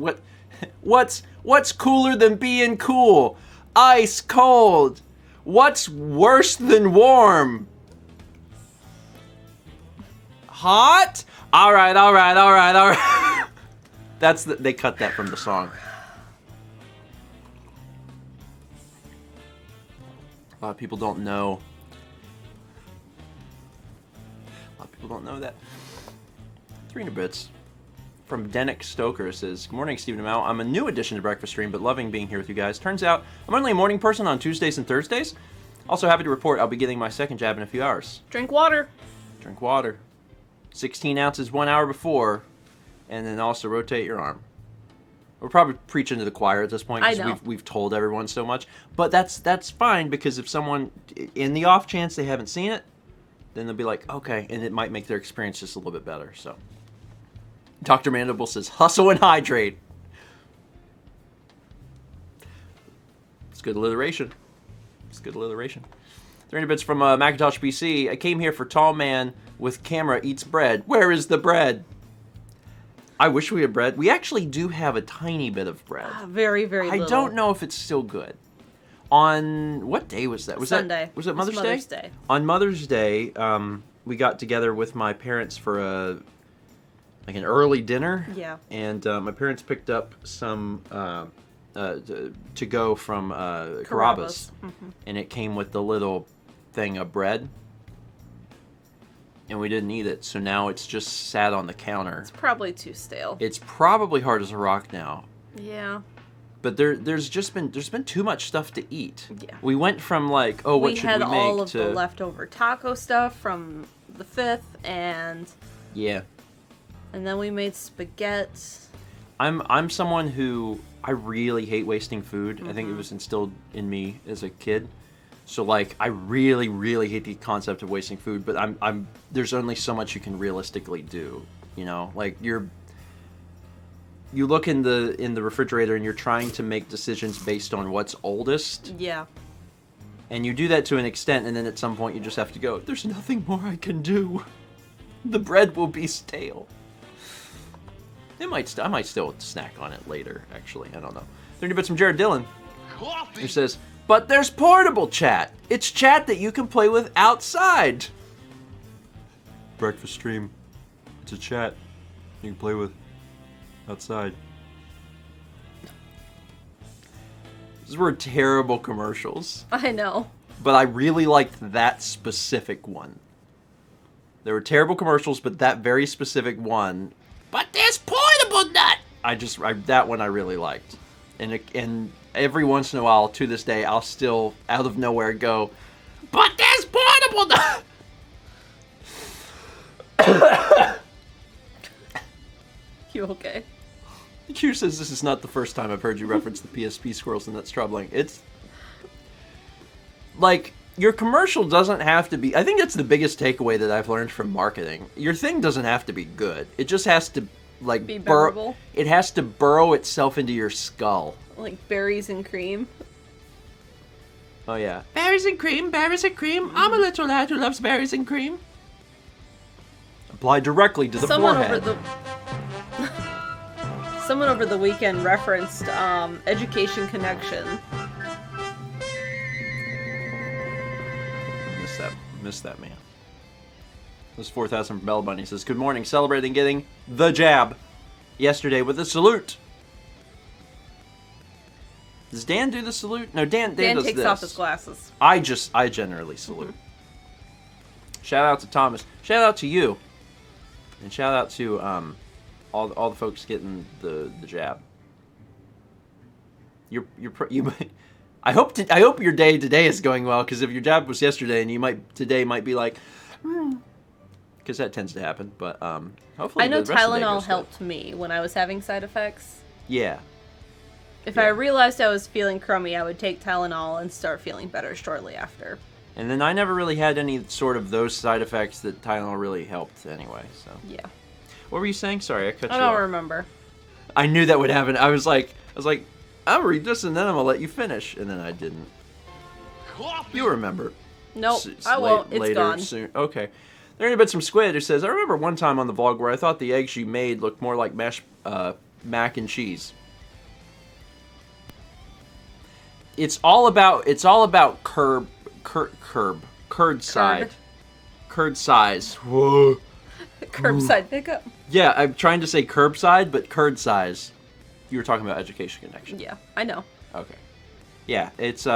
cooler than being cool? Ice cold. What's worse than warm? Hot? All right. They cut that from the song. A lot of people don't know. That. 300 bits. From Denick Stoker says, good morning, Stephen and Mal. I'm a new addition to Breakfast Stream, but loving being here with you guys. Turns out, I'm only a morning person on Tuesdays and Thursdays. Also happy to report I'll be getting my second jab in a few hours. Drink water. 16 ounces 1 hour before, and then also rotate your arm. We're probably preaching to the choir at this point because we've told everyone so much. But that's fine, because if someone, in the off chance they haven't seen it, then they'll be like, okay, and it might make their experience just a little bit better. So, Dr. Mandible says, hustle and hydrate. It's good alliteration. 300 bits from Macintosh PC. I came here for tall man with camera eats bread. Where is the bread? I wish we had bread. We actually do have a tiny bit of bread. Very, very little. I don't know if it's still good. On what day was that? Sunday. Was it Mother's Day? On Mother's Day, we got together with my parents for an early dinner. Yeah. And my parents picked up some to go from Carrabba's. Mm-hmm. And it came with the little thing of bread. And we didn't eat it, so now it's just sat on the counter. It's probably too stale. It's probably hard as a rock now. Yeah. But there's been too much stuff to eat. Yeah. We went from what should we make to... We had all of the leftover taco stuff from the 5th, and... Yeah. And then we made spaghetti. I'm someone who... I really hate wasting food. Mm-hmm. I think it was instilled in me as a kid. So, I really, really hate the concept of wasting food, but there's only so much you can realistically do, you know? You look in the refrigerator and you're trying to make decisions based on what's oldest. Yeah. And you do that to an extent, and then at some point you just have to go, there's nothing more I can do. The bread will be stale. I might still snack on it later, actually. I don't know. 30 bits from Jared Dillon, who says, but there's portable chat. It's chat that you can play with outside. Breakfast stream. It's a chat you can play with outside. These were terrible commercials. I know. But I really liked that specific one. There were terrible commercials, but that very specific one. But there's portable nut. That one I really liked. And every once in a while, to this day, I'll still, out of nowhere, go, but there's portable nut! You okay? Q says this is not the first time I've heard you reference the PSP squirrels, and that's troubling. It's... your commercial doesn't have to be... I think that's the biggest takeaway that I've learned from marketing. Your thing doesn't have to be good. It just has to, be bearable. It has to burrow itself into your skull. Like berries and cream. Oh, yeah. Berries and cream, berries and cream. I'm a little lad who loves berries and cream. Apply directly to the forehead. Someone over the weekend referenced Education Connection. Missed that, man. This 4,000 from Bell Bunny says, good morning, celebrating getting the jab yesterday with a salute. Does Dan do the salute? No, Dan does takes this. off his glasses. I generally salute. Mm-hmm. Shout out to Thomas. Shout out to you. And shout out to all the folks getting the jab. I hope your day today is going well, because if your jab was yesterday, and today might be like, because that tends to happen. But hopefully, I know the rest of the day Tylenol goes helped me when I was having side effects. Yeah. If I realized I was feeling crummy, I would take Tylenol and start feeling better shortly after. And then I never really had any sort of those side effects that Tylenol really helped anyway. So Yeah. What were you saying? Sorry, I cut you I don't off. remember. I knew that would happen. I was like, I'll read this and then I'm gonna let you finish, and then I didn't. You remember? Nope, I won't. It's later, gone. Soon. Okay. There ain't been some squid who says, I remember one time on the vlog where I thought the eggs you made looked more like mac and cheese. It's all about curd size. Whoa. Curbside pickup. Yeah, I'm trying to say curbside, but curd size. You were talking about education connection. Yeah, I know. Okay. Yeah, it's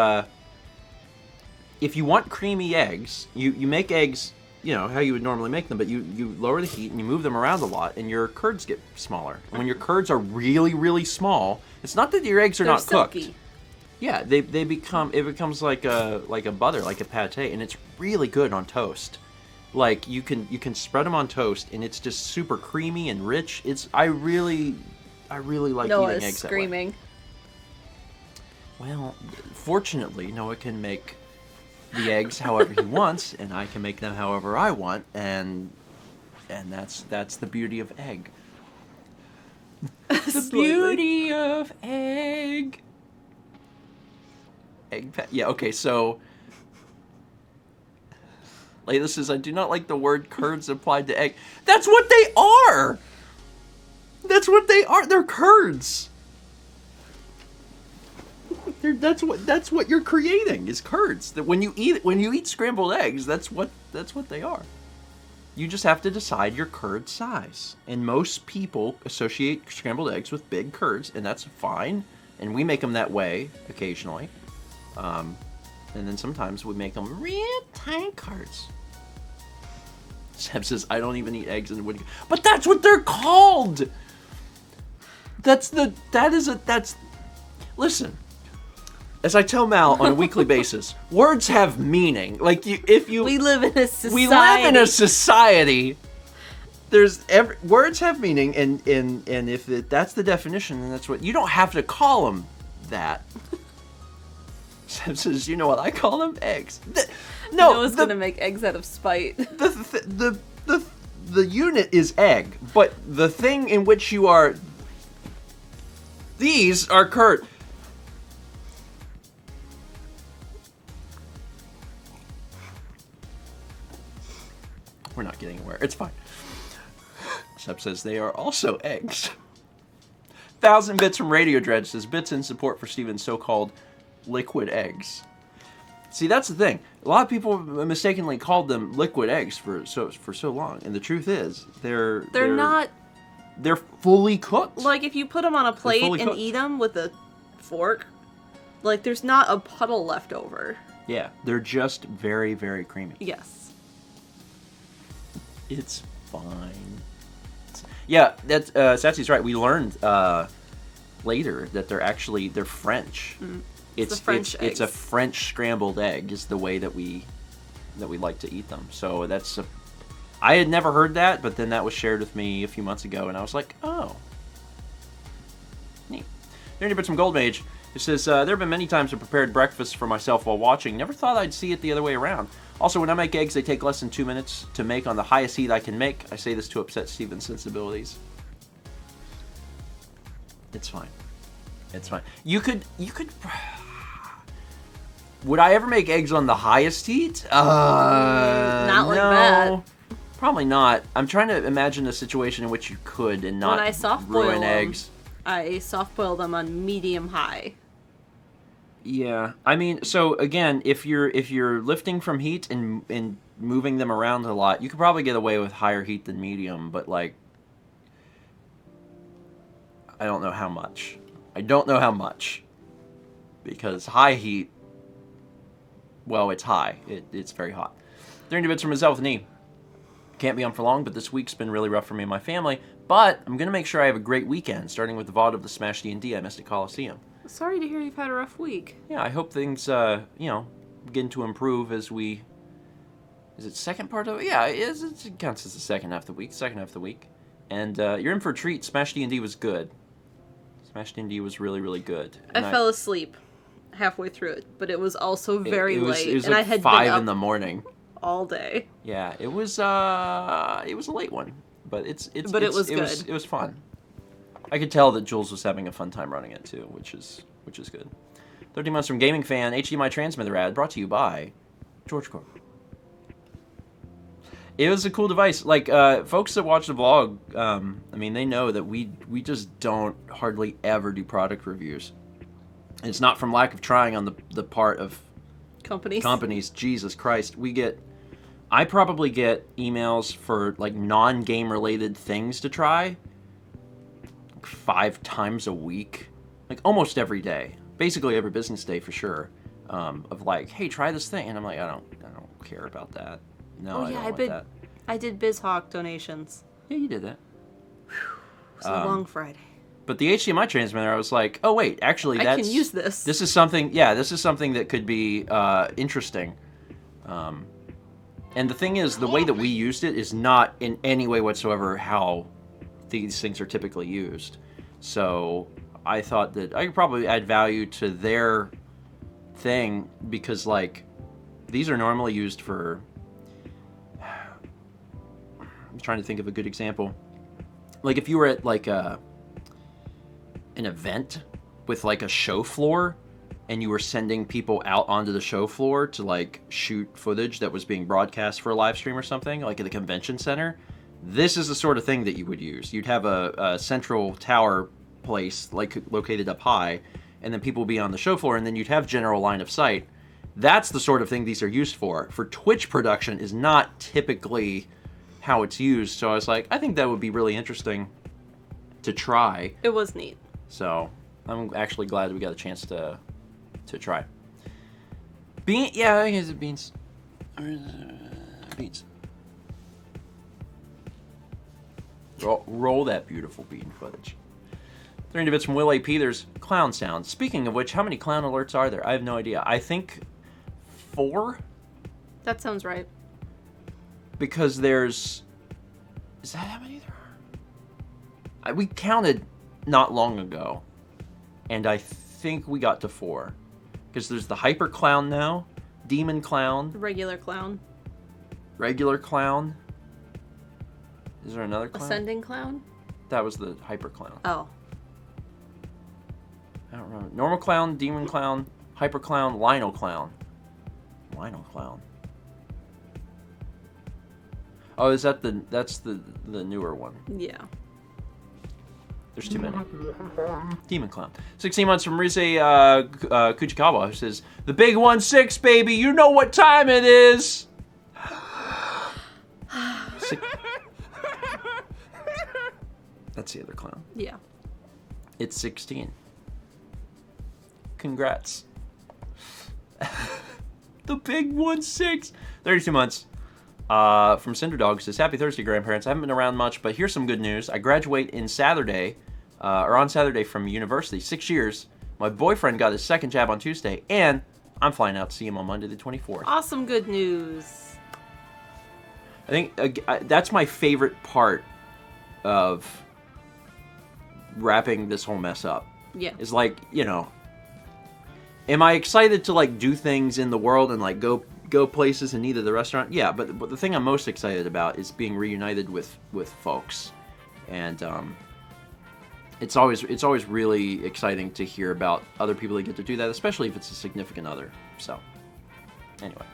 if you want creamy eggs, you make eggs, you know, how you would normally make them, but you lower the heat and you move them around a lot and your curds get smaller. And when your curds are really, really small, it's not that your eggs are not silky. cooked. Yeah, it becomes like a butter, like a pate, and it's really good on toast. Like you can spread them on toast and it's just super creamy and rich. I really like eating eggs screaming. That way. Well, fortunately, Noah can make the eggs however he wants, and I can make them however I want, and that's the beauty of egg. The beauty of egg. Yeah, okay, so Layla says, I do not like the word curds applied to egg. That's what they are! That's what they are. They're curds. That's what you're creating is curds. That when you eat scrambled eggs, that's what they are. You just have to decide your curd size. And most people associate scrambled eggs with big curds, and that's fine. And we make them that way occasionally. And then sometimes we make them real tiny curds. Seb says, I don't even eat eggs in wood. But that's what they're called! Listen. As I tell Mal on a weekly basis, words have meaning. Like we live in a society. We live in a society. Words have meaning, and if that's the definition, then that's what you don't have to call them that. Sam says, you know what I call them? Eggs. Noah's gonna make eggs out of spite. The unit is egg, but the thing in which you are. These are curd. We're not getting anywhere. It's fine. Seb says they are also eggs. 1,000 Bits from Radio Dread says bits in support for Steven's so-called liquid eggs. See, that's the thing. A lot of people mistakenly called them liquid eggs for so long, and the truth is they're not. They're fully cooked. Like if you put them on a plate and eat them with a fork, like there's not a puddle left over. Yeah, they're just very, very creamy. Yes. It's fine. Yeah, that's Satsy's right. We learned later that they're French. Mm. It's a French scrambled egg is the way that we like to eat them. So I had never heard that, but then that was shared with me a few months ago, and I was like, oh, neat. There been some Gold Mage. It says there have been many times I prepared breakfast for myself while watching. Never thought I'd see it the other way around. Also, when I make eggs, they take less than 2 minutes to make on the highest heat I can make. I say this to upset Steven's sensibilities. It's fine. It's fine. You could. Would I ever make eggs on the highest heat? Not like that. Probably not. I'm trying to imagine a situation in which you could and not ruin eggs. I soft boil them on medium high. Yeah, I mean, so again, if you're lifting from heat and moving them around a lot, you could probably get away with higher heat than medium, but like, I don't know how much. Because high heat, well, it's high. It's very hot. 30 bits from myself with knee. Can't be on for long, but this week's been really rough for me and my family. But I'm gonna make sure I have a great weekend, starting with the VOD of the Smash D&D I missed at Coliseum. Sorry to hear you've had a rough week. Yeah, I hope things, begin to improve as we... Is it second part of it? Yeah, it counts as the second half of the week. And you're in for a treat. Smash D&D was good. Smash D&D was really, really good. I fell asleep halfway through it, but it was also very late. It was and like I had 5 been up in the morning. all day. Yeah, it was a late one, but it was good. It was fun. I could tell that Jules was having a fun time running it too, which is good. 13 months from Gaming Fan, HDMI transmitter ad brought to you by George Corp. It was a cool device. Like, folks that watch the vlog, I mean, they know that we just don't hardly ever do product reviews. And it's not from lack of trying on the part of companies. Jesus Christ. I probably get emails for, like, non-game related things to try 5 times a week. Like, almost every day. Basically every business day for sure. Of like, hey, try this thing. And I'm like, I don't care about that. No, I don't want that. I did BizHawk donations. Yeah, you did that. It was a long Friday. But the HDMI transmitter, I was like, oh wait, actually, I can use this. This is something. Yeah, this is something that could be interesting. And the thing is, the way that we used it is not in any way whatsoever how these things are typically used. So I thought that I could probably add value to their thing because, like, these are normally used for. I'm trying to think of a good example. Like if you were at like an event with like a show floor and you were sending people out onto the show floor to like shoot footage that was being broadcast for a live stream or something, like at a convention center, this is the sort of thing that you would use. You'd have a central tower place like located up high, and then people would be on the show floor, and then you'd have general line of sight. That's the sort of thing these are used for. For Twitch production is not typically how it's used, so I was like, I think that would be really interesting to try. It was neat. So I'm actually glad we got a chance to try. Yeah, here's the beans. Beans. Roll that beautiful bean footage. 300 bits from Will AP. There's clown sounds. Speaking of which, how many clown alerts are there? I have no idea. I think 4? That sounds right. Because is that how many there are? We counted not long ago, and I think we got to 4. Because there's the Hyper Clown now, Demon Clown. Regular Clown. Regular Clown. Is there another clown? Ascending Clown? That was the Hyper Clown. Oh. I don't remember. Normal Clown, Demon Clown, Hyper Clown, Lionel Clown. Lionel Clown. Oh, is that that's the newer one? Yeah. There's too many. Demon Clown. 16 months from Rise Kuchikawa, who says, the big 1-6, baby, you know what time it is! That's the other clown. Yeah. It's 16. Congrats. The big 1-6. 32 months. From Cinderdog says, happy Thursday, grandparents. I haven't been around much, but here's some good news. I graduate on Saturday from university. 6 years. My boyfriend got his second jab on Tuesday, and I'm flying out to see him on Monday the 24th. Awesome good news. I think that's my favorite part of wrapping this whole mess up. Yeah. Is like, you know, am I excited to like do things in the world and like go places and eat at the restaurant? Yeah, but the thing I'm most excited about is being reunited with folks, and it's always really exciting to hear about other people that get to do that, especially if it's a significant other. So, anyway,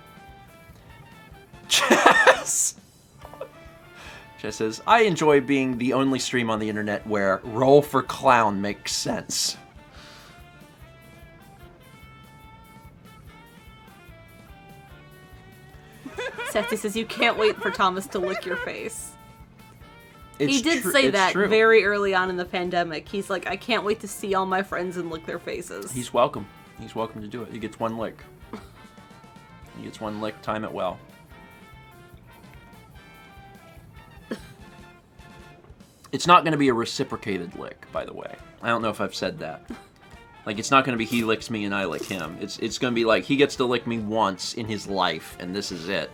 Chess says, I enjoy being the only stream on the internet where roll for clown makes sense. Sethie says, you can't wait for Thomas to lick your face. He did say it's that true. very early on in the pandemic. He's like, I can't wait to see all my friends and lick their faces. He's welcome. He's welcome to do it. He gets one lick. He gets one lick, time it well. It's not going to be a reciprocated lick, by the way. I don't know if I've said that. Like, it's not going to be he licks me and I lick him. It's going to be like, he gets to lick me once in his life, and this is it.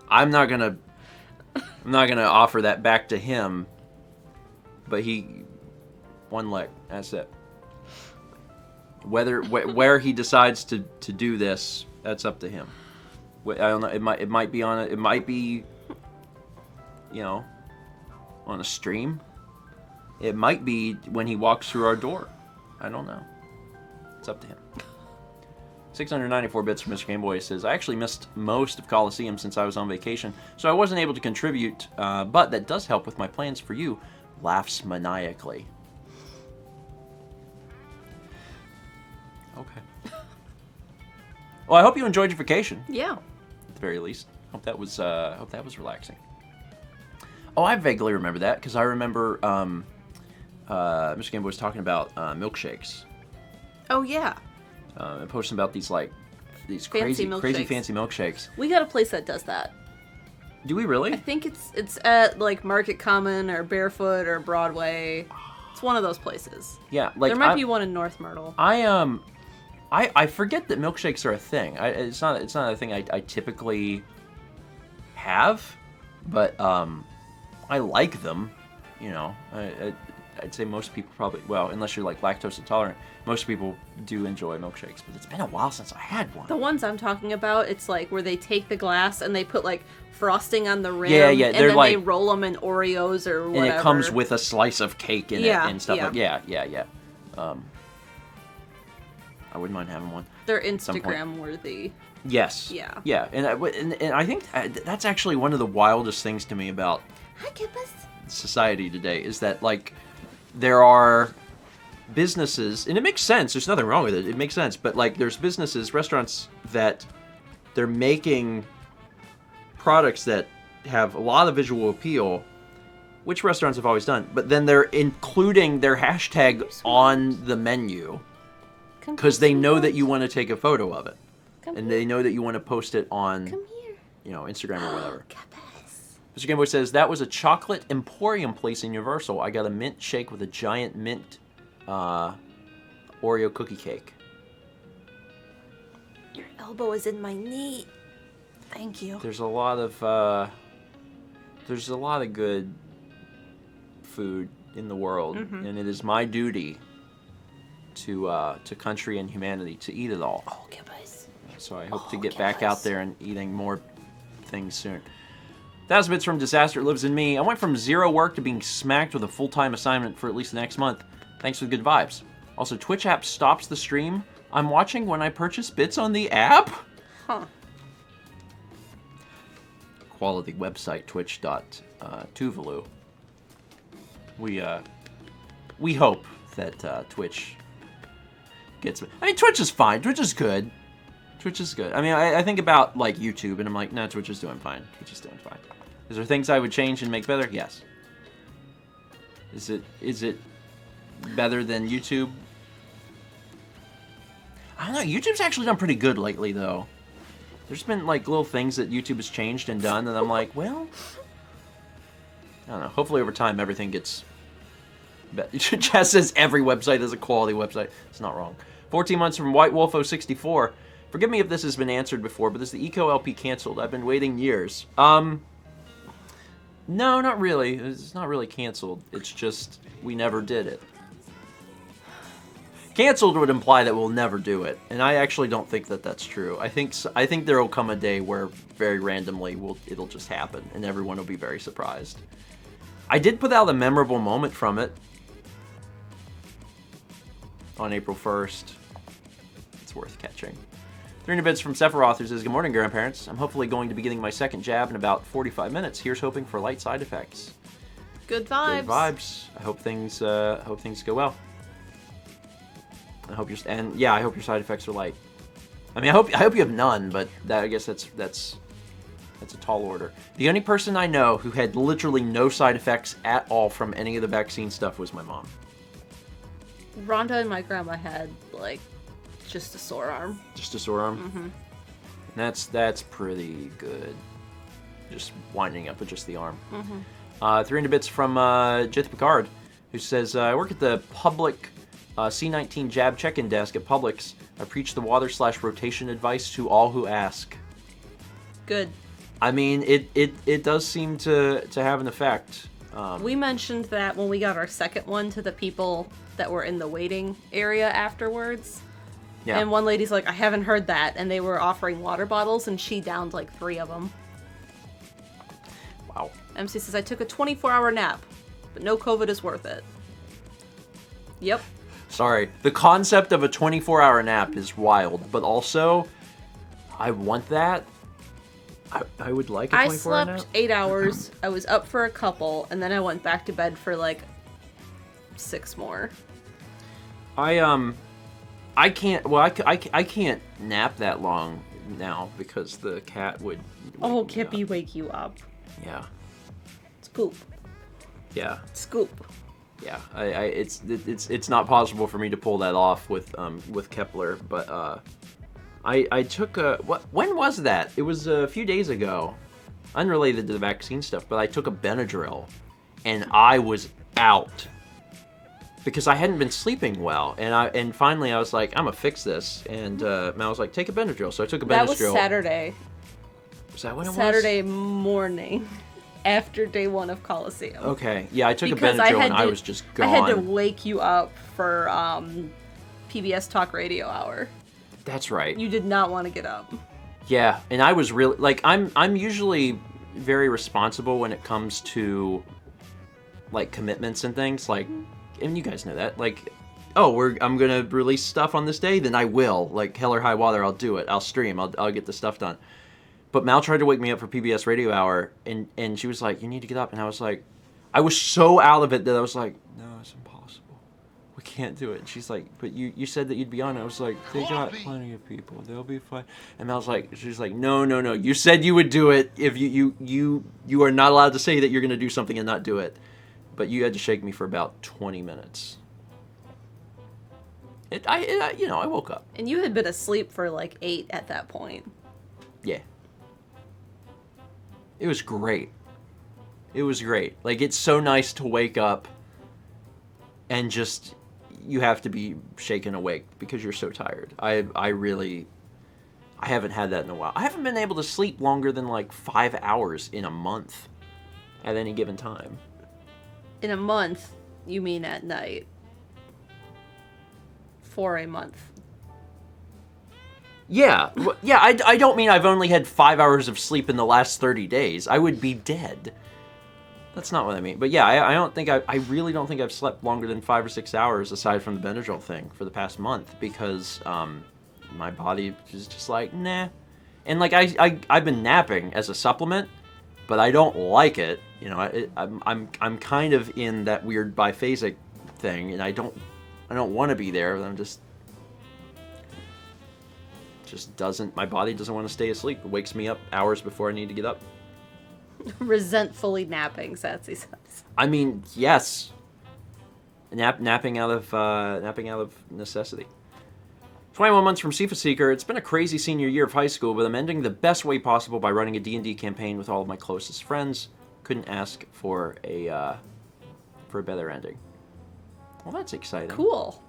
I'm not going to offer that back to him, but one lick, that's it. where he decides to do this, that's up to him. I don't know. It might be on it might be, on a stream. It might be when he walks through our door. I don't know. It's up to him. 694 bits from Mr. Game Boy says, I actually missed most of Coliseum since I was on vacation, so I wasn't able to contribute, but that does help with my plans for you. Laughs maniacally. Okay. Well, I hope you enjoyed your vacation. Yeah. At the very least. Hope that was relaxing. Oh, I vaguely remember that, because I remember Mr. Game Boy was talking about milkshakes. Oh, yeah. And posting about these Fancy crazy milkshakes. fancy milkshakes. We got a place that does that. Do we really? I think it's at like Market Common or Barefoot or Broadway. It's one of those places. Yeah, like there might be one in North Myrtle. I forget that milkshakes are a thing. It's not a thing I typically have, but I like them. I'd say most people probably, well, unless you're like lactose intolerant, most people do enjoy milkshakes, but it's been a while since I had one. The ones I'm talking about, it's like where they take the glass and they put like frosting on the rim. Yeah, and they're then like, they roll them in Oreos or whatever. And it comes with a slice of cake in it and stuff like yeah. Yeah. I wouldn't mind having one. They're Instagram worthy. Yes. Yeah. Yeah, and I think that's actually one of the wildest things to me about Hi, Kippus. society today is that, like, there are businesses, and it makes sense, there's nothing wrong with it, it makes sense, but, like, there's businesses, restaurants, that they're making products that have a lot of visual appeal, which restaurants have always done, but then they're including their hashtag on the menu, because they know that you want to take a photo of it, and they know that you want to post it on, Instagram or whatever. Mr. Game Boy says, that was a chocolate emporium place in Universal. I got a mint shake with a giant mint Oreo cookie cake. Your elbow is in my knee. Thank you. There's a lot of good food in the world, and it is my duty to country and humanity to eat it all. Oh, Kippus. So I hope to get back out there and eating more things soon. 1,000 bits from Disaster Lives in Me. I went from zero work to being smacked with a full-time assignment for at least the next month. Thanks for the good vibes. Also, Twitch app stops the stream I'm watching when I purchase bits on the app? Huh. Quality website, twitch.tuvalu. We hope that Twitch gets... I mean, Twitch is fine. Twitch is good. Twitch is good. I mean, I think about, like, YouTube, and I'm like, nah, Twitch is doing fine. Twitch is doing fine. Is there things I would change and make better? Yes. Is it better than YouTube? I don't know. YouTube's actually done pretty good lately, though. There's been, like, little things that YouTube has changed and done, and I'm like, well... I don't know. Hopefully over time everything gets... Chaz says every website is a quality website. It's not wrong. 14 months from White Wolf 064. Forgive me if this has been answered before, but is the Eco LP canceled? I've been waiting years. No, not really. It's not really canceled. It's just we never did it. Canceled would imply that we'll never do it, and I actually don't think that that's true. I think there will come a day where very randomly it'll just happen, and everyone will be very surprised. I did put out a memorable moment from it on April 1st. It's worth catching. 300 bits from Sephiroth says, good morning, grandparents. I'm hopefully going to be getting my second jab in about 45 minutes. Here's hoping for light side effects. Good vibes. Good vibes. I hope things go well. I hope I hope your side effects are light. I mean, I hope you have none, but I guess that's a tall order. The only person I know who had literally no side effects at all from any of the vaccine stuff was my mom. Rhonda and my grandma had, like, just a sore arm. Just a sore arm? Mm-hmm. That's pretty good. Just winding up with just the arm. Mm-hmm. 300 bits from Jith Picard, who says, I work at the public C19 jab check-in desk at Publix. I preach the water/rotation advice to all who ask. Good. I mean, it does seem to have an effect. We mentioned that when we got our second one to the people that were in the waiting area afterwards. Yeah. And one lady's like, I haven't heard that. And they were offering water bottles, and she downed like 3 of them. Wow. MC says, I took a 24-hour nap, but no COVID is worth it. Yep. Sorry. The concept of a 24-hour nap is wild, but also, I want that. I would like a 24-hour nap. I slept 8 hours. I was up for a couple, and then I went back to bed for like 6 more. I can't. Well, I can't nap that long now because the cat would. Oh, Kippy, wake you up. Yeah. Scoop. Yeah. Scoop. Yeah. It's not possible for me to pull that off with Kepler, but I took a when was that? It was a few days ago, unrelated to the vaccine stuff, but I took a Benadryl, and I was out. Because I hadn't been sleeping well, and finally I was like, I'm gonna fix this, and Mal was like, take a Benadryl, so I took a Benadryl. That was Saturday. Was that when it was? Saturday morning, after day 1 of Coliseum. Okay, yeah, I took Because a Benadryl and I was just gone. I had to wake you up for PBS Talk Radio Hour. That's right. You did not want to get up. Yeah, and I was really like, I'm usually very responsible when it comes to like commitments and things like. And you guys know that, like, oh, I'm gonna release stuff on this day, then I will, like, hell or high water, I'll do it, I'll stream, I'll get the stuff done. But Mal tried to wake me up for PBS Radio Hour, and she was like, you need to get up, and I was like, I was so out of it that I was like, no, it's impossible, we can't do it. And she's like, but you said that you'd be on, and I was like, they got plenty of people, they'll be fine. And Mal's like, she's like, no, you said you would do it. If you are not allowed to say that you're gonna do something and not do it. But you had to shake me for about 20 minutes. I woke up. And you had been asleep for like 8 at that point. Yeah. It was great. It was great. Like, it's so nice to wake up and just, you have to be shaken awake because you're so tired. I haven't had that in a while. I haven't been able to sleep longer than like 5 hours in a month at any given time. In a month, you mean at night. For a month. Yeah. Yeah, I don't mean I've only had 5 hours of sleep in the last 30 days. I would be dead. That's not what I mean. But yeah, I really don't think I've slept longer than 5 or 6 hours aside from the Benadryl thing for the past month because my body is just like, nah. And like I've been napping as a supplement, but I don't like it. You know, I'm kind of in that weird biphasic thing, and I don't want to be there. I'm just doesn't. My body doesn't want to stay asleep. It wakes me up hours before I need to get up. Resentfully napping, Satsy says. I mean, yes. Napping out of necessity. 21 months from Sifa Seeker. It's been a crazy senior year of high school, but I'm ending the best way possible by running a D&D campaign with all of my closest friends. Couldn't ask for a better ending. Well, that's exciting. Cool.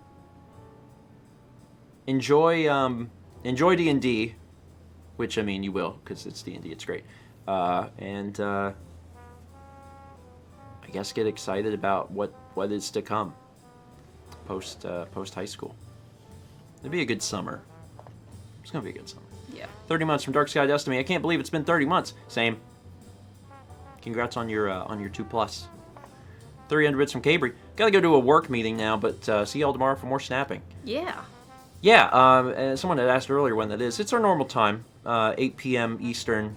Enjoy D&D, which I mean you will because it's D&D. It's great, and I guess get excited about what is to come post high school. It'll be a good summer. It's gonna be a good summer. Yeah. 30 months from Dark Sky Destiny. I can't believe it's been 30 months. Same. Congrats on your 2+. 300 bits from Cabry. Gotta go to a work meeting now, but see y'all tomorrow for more snapping. Yeah. Yeah, and someone had asked earlier when that is. It's our normal time. 8 p.m. Eastern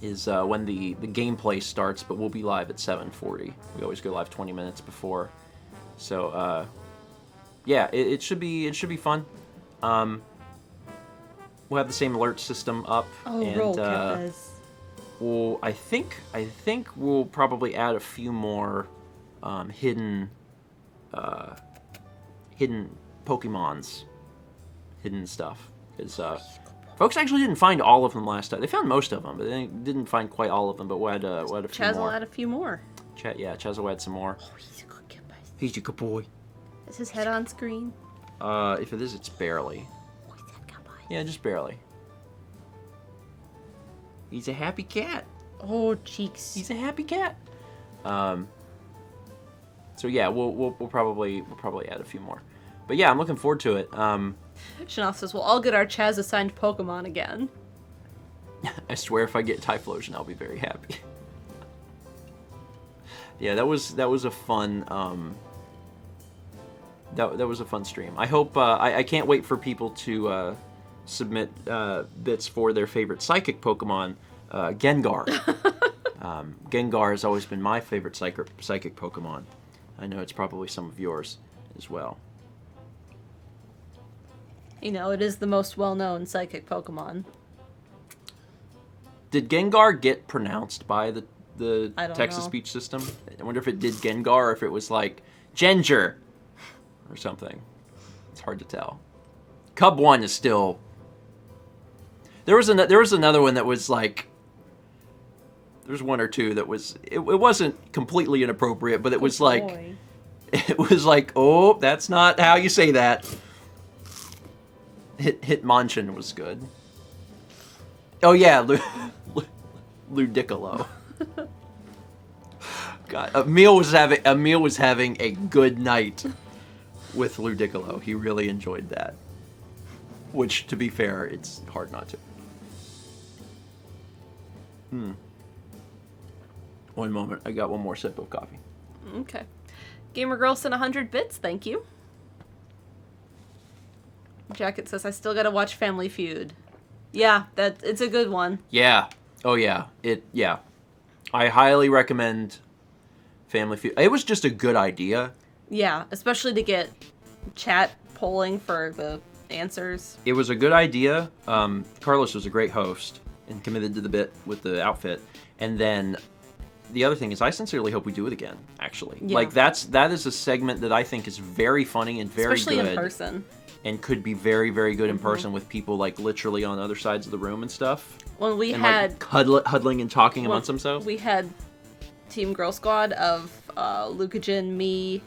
is when the gameplay starts, but we'll be live at 7:40. We always go live 20 minutes before. So, yeah, it should be fun. We'll have the same alert system up. Oh, and, roll, Kepez. Well, I think we'll probably add a few more hidden Pokemons, hidden stuff. Because folks actually didn't find all of them last time. They found most of them, but they didn't find quite all of them. But we'll add a few more. Chaz will add a few more. Chaz will add some more. Oh, he's a good Kepez. He's a good boy. Is his head on screen? If it is, it's barely. Oh, he's that good boy. Yeah, just barely. He's a happy cat. Oh, cheeks. He's a happy cat. So yeah, we'll probably add a few more. But yeah, I'm looking forward to it. Shanoff says, we'll all get our Chaz assigned Pokemon again. I swear if I get Typhlosion, I'll be very happy. Yeah, that was a fun that was a fun stream. I hope I can't wait for people to submit bits for their favorite psychic Pokemon, Gengar. Gengar has always been my favorite psychic Pokemon. I know it's probably some of yours as well. You know, it is the most well-known psychic Pokemon. Did Gengar get pronounced by the text-to-speech system? I wonder if it did Gengar or if it was like Ginger or something. It's hard to tell. Cub 1 is still... There was another one that was like... There's one or two that was... It wasn't completely inappropriate, but it was like... Boy. It was like, oh, that's not how you say that. Hitmonchan was good. Oh yeah, Ludicolo. God, Emil was having a good night with Ludicolo. He really enjoyed that. Which, to be fair, it's hard not to. One moment, I got one more sip of coffee. Okay. Gamer Girl sent 100 bits, thank you. Jacket says, I still gotta watch Family Feud. Yeah, it's a good one. Yeah. Oh yeah. Yeah. I highly recommend Family Feud. It was just a good idea. Yeah, especially to get chat polling for the answers. It was a good idea. Carlos was a great host and committed to the bit with the outfit. And then the other thing is I sincerely hope we do it again, actually. Yeah. Like that is a segment that I think is very funny and very especially good. In person. And could be very, very good in person with people like literally on other sides of the room and stuff. When we and had like huddling and talking amongst themselves. We had Team Girl Squad of Lucajin, me,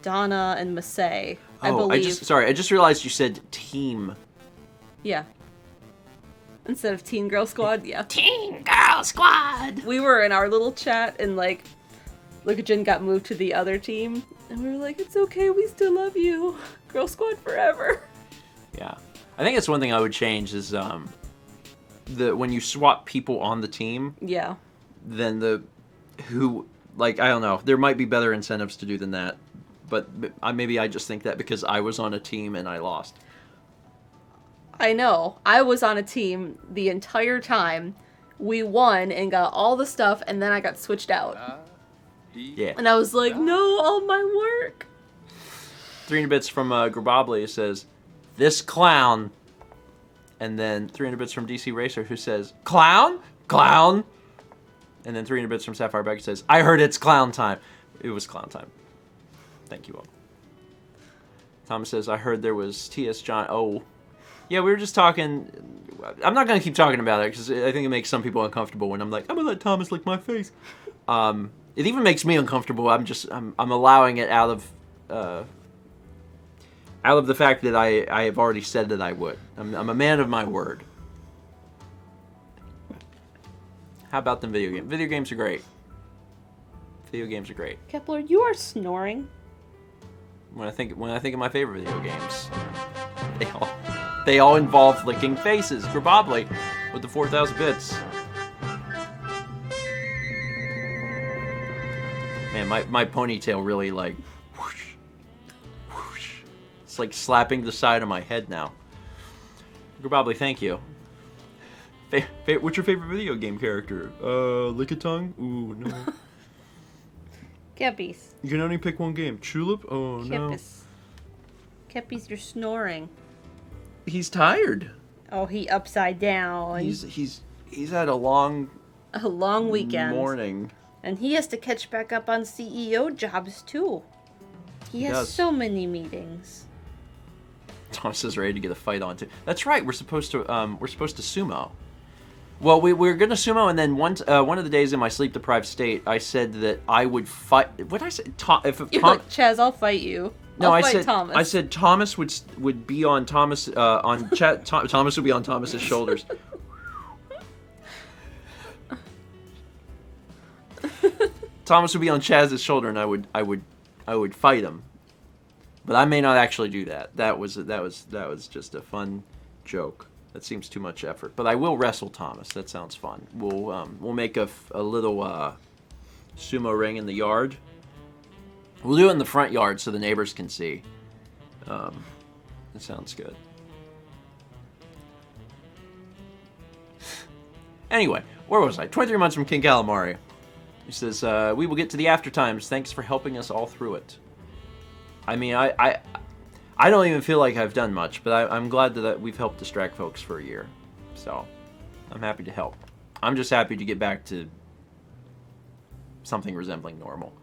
Donna, and Masay. I believe. I just realized you said team. Yeah. Instead of Teen Girl Squad, yeah. Teen Girl Squad! We were in our little chat and like Lucajin got moved to the other team. And we were like, it's okay, we still love you. Girl Squad forever. Yeah. I think that's one thing I would change is when you swap people on the team. Yeah. Then I don't know. There might be better incentives to do than that. But maybe I just think that because I was on a team and I lost. I know. I was on a team the entire time. We won and got all the stuff and then I got switched out. Yeah. And I was like, no, all my work. 300 bits from Grabobly says, this clown. And then 300 bits from DC Racer who says, clown? Clown? And then 300 bits from Sapphire Beckett says, I heard it's clown time. It was clown time. Thank you all. Thomas says, I heard there was T.S. John. Oh. Yeah, we were just talking. I'm not going to keep talking about it because I think it makes some people uncomfortable when I'm like, I'm going to let Thomas lick my face. It even makes me uncomfortable. I'm allowing it out of the fact that I have already said that I would. I'm a man of my word. How about them video games? Video games are great. Video games are great. Kepler, you are snoring. When I think of my favorite video games, they all involve licking faces. Grabobly with the 4,000 bits. Man, my ponytail really like whoosh, whoosh. It's like slapping the side of my head now. Grabobly, thank you. What's your favorite video game character? Lickitung? Ooh, no. Keppies. You can only pick one game. Tulip? Oh, no. Keppies, you're snoring. He's tired. Oh, he upside down. He's had a long weekend. Morning. And he has to catch back up on CEO jobs too. He has so many meetings. Thomas is ready to get a fight on too. That's right. We're supposed to sumo. Well, we're gonna sumo, and then one of the days in my sleep deprived state, I said that I would fight. What did I say? You're like, Chaz, I'll fight you. No, I'll fight Thomas. I said Thomas would be on Thomas Thomas would be on Thomas's shoulders. Thomas would be on Chaz's shoulder, and I would fight him. But I may not actually do that. That was just a fun joke. That seems too much effort. But I will wrestle Thomas. That sounds fun. We'll make a little sumo ring in the yard. We'll do it in the front yard so the neighbors can see. That sounds good. Anyway, where was I? 23 months from King Calamari. He says, we will get to the after times. Thanks for helping us all through it. I mean, I don't even feel like I've done much, but I'm glad that we've helped distract folks for a year. So, I'm happy to help. I'm just happy to get back to something resembling normal.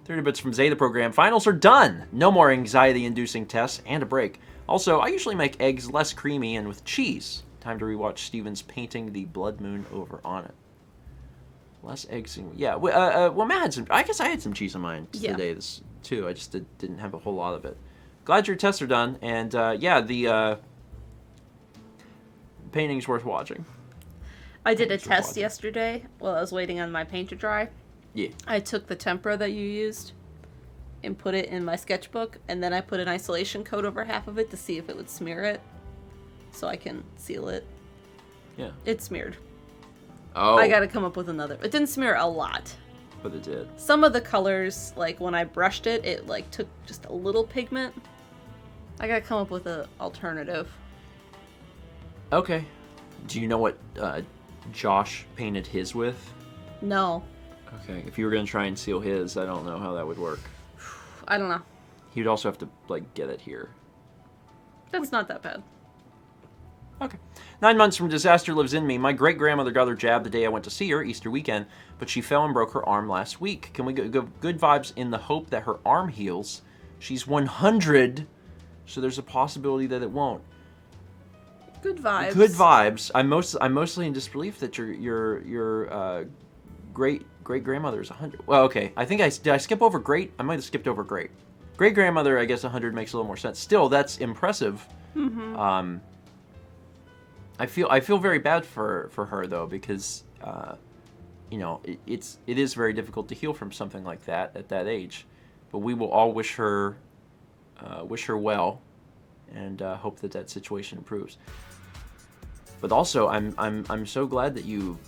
30 bits from Zeta program. Finals are done. No more anxiety-inducing tests and a break. Also, I usually make eggs less creamy and with cheese. Time to rewatch Steven's painting the blood moon over on it. Less eggs. Yeah. Well, Matt had some. I guess I had some cheese on mine today too. I just didn't have a whole lot of it. Glad your tests are done, and yeah, the painting's worth watching. I did a test yesterday while I was waiting on my paint to dry. Yeah. I took the tempera that you used and put it in my sketchbook, and then I put an isolation coat over half of it to see if it would smear it, so I can seal it. Yeah. It smeared. Oh. I gotta come up with another. It didn't smear a lot. But it did. Some of the colors, like when I brushed it, it like took just a little pigment. I gotta come up with an alternative. Okay. Do you know what Josh painted his with? No. Okay. If you were gonna try and seal his, I don't know how that would work. I don't know. He would also have to like get it here. That's not that bad. Okay. 9 months from disaster lives in me. My great-grandmother got her jab the day I went to see her, Easter weekend, but she fell and broke her arm last week. Can we give good vibes in the hope that her arm heals? She's 100, so there's a possibility that it won't. Good vibes. Good vibes. I'm mostly in disbelief that your great-grandmother is 100. Well, okay. I think did I skip over great? I might have skipped over great. Great-grandmother, I guess 100 makes a little more sense. Still, that's impressive. Mm-hmm. I feel very bad for her though, because you know, it is very difficult to heal from something like that at that age. But we will all wish her well, and hope that situation improves. But also, I'm so glad that you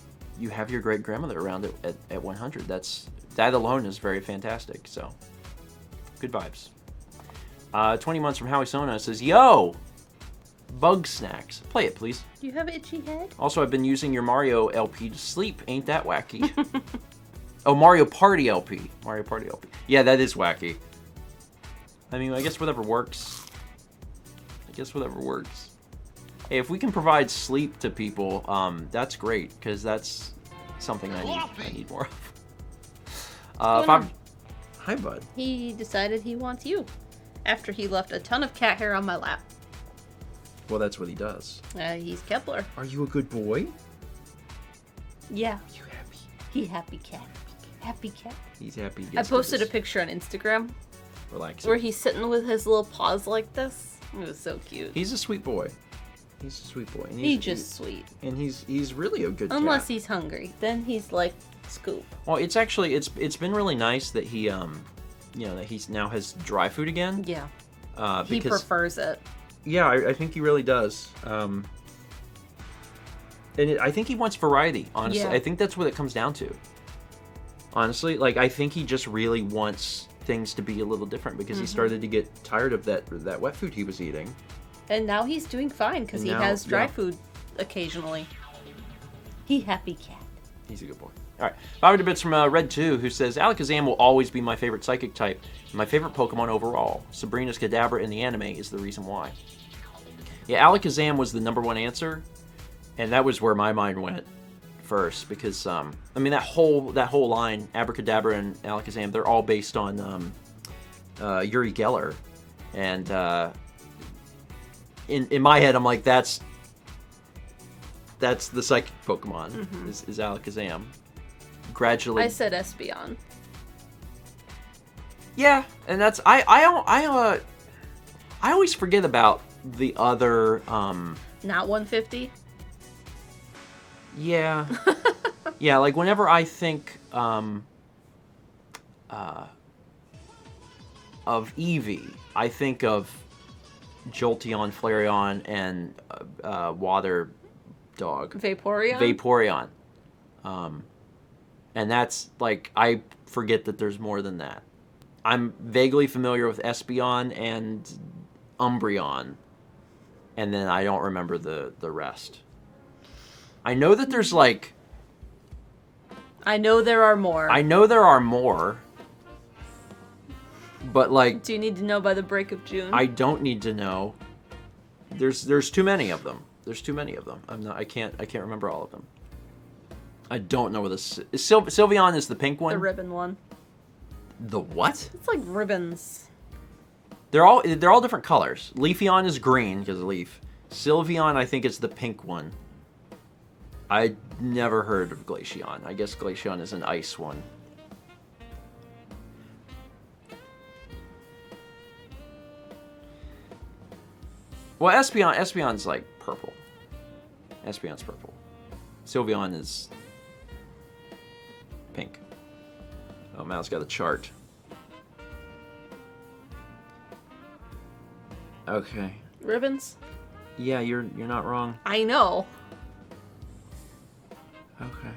have your great grandmother around at 100. That alone is very fantastic. So, good vibes. 20 months from Howie Sona says, "Yo, Bug Snacks, play it please. Do you have itchy head? Also, I've been using your Mario LP to sleep. Ain't that wacky?" Oh, Mario Party LP. Mario Party LP. Yeah, that is wacky. I mean, I guess whatever works. Hey, if we can provide sleep to people, that's great, because that's something I need more of. Hi, bud. He decided he wants you after he left a ton of cat hair on my lap. Well, that's what he does. He's Kepler. Are you a good boy? Yeah. Are you happy? He happy cat. Happy cat. He's happy. I posted a picture on Instagram. Relax. Where he's sitting with his little paws like this. It was so cute. He's a sweet boy. And he's just sweet. And he's really a good cat. Unless he's hungry, then he's like Scoop. Well, it's actually it's been really nice that he that he's now has dry food again. Yeah. Because he prefers it. Yeah, I think he really does. And I think he wants variety, honestly. Yeah. I think that's what it comes down to. Honestly, like, I think he just really wants things to be a little different, because he started to get tired of that wet food he was eating. And now he's doing fine, because he has dry food occasionally. He happy cat. He's a good boy. All right, 500 bits from Red 2, who says, Alakazam will always be my favorite psychic type, and my favorite Pokemon overall. Sabrina's Kadabra in the anime is the reason why. Yeah, Alakazam was the #1 answer, and that was where my mind went first, because I mean that whole line, Abracadabra and Alakazam, they're all based on Uri Geller, and in my head I'm like, that's the psychic Pokemon, is Alakazam. Gradually, I said Espeon. Yeah, and that's I always forget about the other not 150. Yeah. Yeah, like whenever I think of Eevee, I think of Jolteon, Flareon, and Water Dog. Vaporeon? And that's, like, I forget that there's more than that. I'm vaguely familiar with Espeon and Umbreon, and then I don't remember the rest. I know that there's, like... I know there are more. I know there are more, but, like... Do you need to know by the break of June? I don't need to know. There's too many of them. There's too many of them. I can't remember all of them. I don't know what this is. Sylveon is the pink one? The ribbon one. The what? It's like ribbons. They're all different colors. Leafeon is green because of leaf. Sylveon, I think, is the pink one. I never heard of Glaceon. I guess Glaceon is an ice one. Well, Espeon's like purple. Espeon's purple. Sylveon is pink. Oh, Mal's got a chart. Okay. Ribbons? Yeah, you're not wrong. I know. Okay.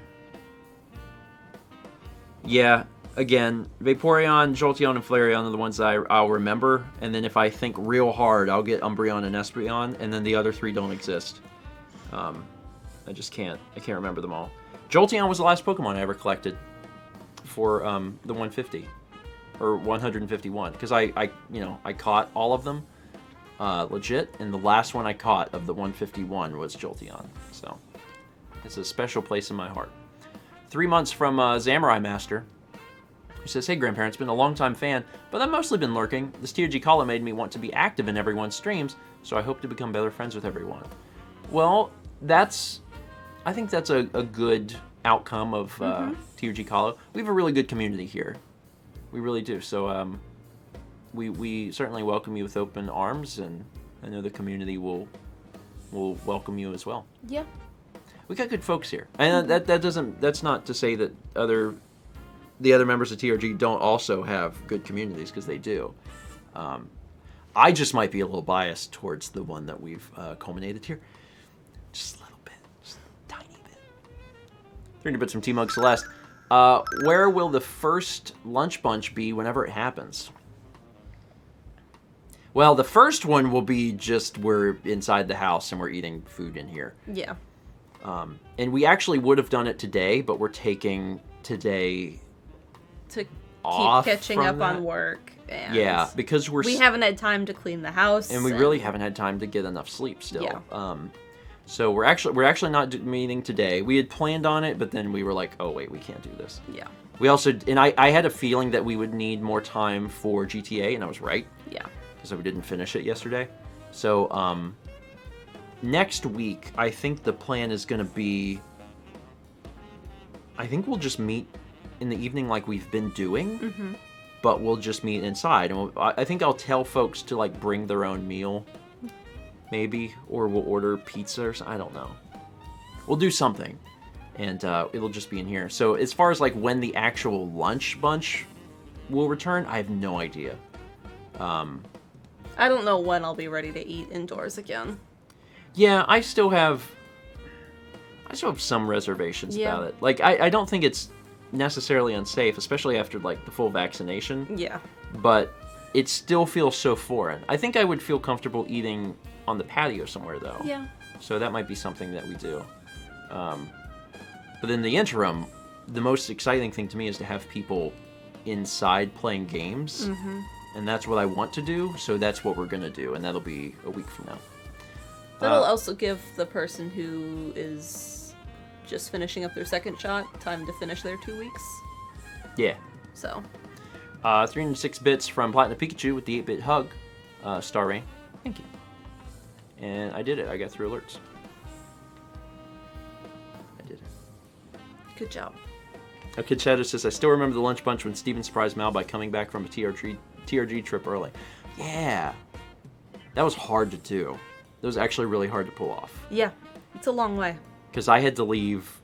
Yeah, again, Vaporeon, Jolteon, and Flareon are the ones that I'll remember, and then if I think real hard, I'll get Umbreon and Espeon, and then the other three don't exist. I just can't. I can't remember them all. Jolteon was the last Pokemon I ever collected for the 150 or 151 because I caught all of them legit, and the last one I caught of the 151 was Jolteon. So it's a special place in my heart. 3 months from Samurai Master, who says, "Hey grandparents, been a long-time fan, but I've mostly been lurking. This TRG Call made me want to be active in everyone's streams, so I hope to become better friends with everyone." Well, I think that's a good outcome of TRG Call. We have a really good community here. We really do. So we certainly welcome you with open arms, and I know the community will welcome you as well. Yeah. We got good folks here, and that's not to say that the other members of TRG don't also have good communities, because they do. I just might be a little biased towards the one that we've culminated here, just a little bit, just a tiny bit. 300 bits from T-Mug Celeste. Where will the first lunch bunch be whenever it happens? Well, the first one will be just we're inside the house and we're eating food in here. Yeah. And we actually would have done it today, but we're taking today to keep off catching from up that. On work. And yeah, because we haven't had time to clean the house, and we really haven't had time to get enough sleep still. Yeah. So we're actually not meeting today. We had planned on it, but then we were like, oh wait, we can't do this. Yeah. We also, and I had a feeling that we would need more time for GTA, and I was right. Yeah. Because we didn't finish it yesterday. So next week, I think the plan is going to be, I think we'll just meet in the evening like we've been doing, but we'll just meet inside. And I think I'll tell folks to like bring their own meal, maybe, or we'll order pizza or something. I don't know. We'll do something, and it'll just be in here. So as far as like when the actual lunch bunch will return, I have no idea. I don't know when I'll be ready to eat indoors again. Yeah, I still have some reservations about it. Like, I don't think it's necessarily unsafe, especially after, like, the full vaccination. Yeah. But it still feels so foreign. I think I would feel comfortable eating on the patio somewhere, though. Yeah. So that might be something that we do. But in the interim, the most exciting thing to me is to have people inside playing games. And that's what I want to do, so that's what we're going to do, and that'll be a week from now. That'll also give the person who is just finishing up their second shot time to finish their 2 weeks. Yeah. So. 306 bits from Platinum Pikachu with the 8-bit hug. Star Rain. Thank you. And I did it. I got 3 alerts. I did it. Good job. Kid Shadow says, I still remember the lunch bunch when Steven surprised Mal by coming back from a TRG trip early. Yeah. That was hard to do. That was actually really hard to pull off. Yeah. It's a long way. Because I had to leave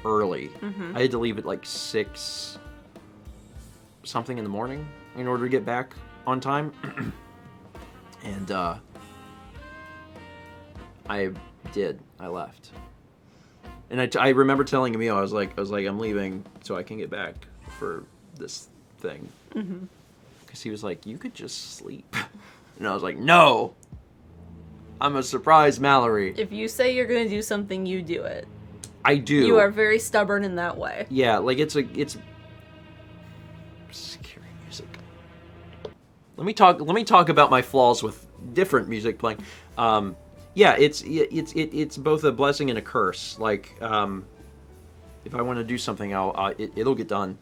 early. I had to leave at like 6 something in the morning in order to get back on time. And I did. I left. And I remember telling Emil, I was like, I'm leaving so I can get back for this thing. Because he was like, you could just sleep. And I was like, no! I'm a surprise Mallory. If you say you're going to do something, you do it. I do. You are very stubborn in that way. Yeah, like it's scary music. Let me talk about my flaws with different music playing. Yeah, it's both a blessing and a curse. Like, if I want to do something, it'll get done.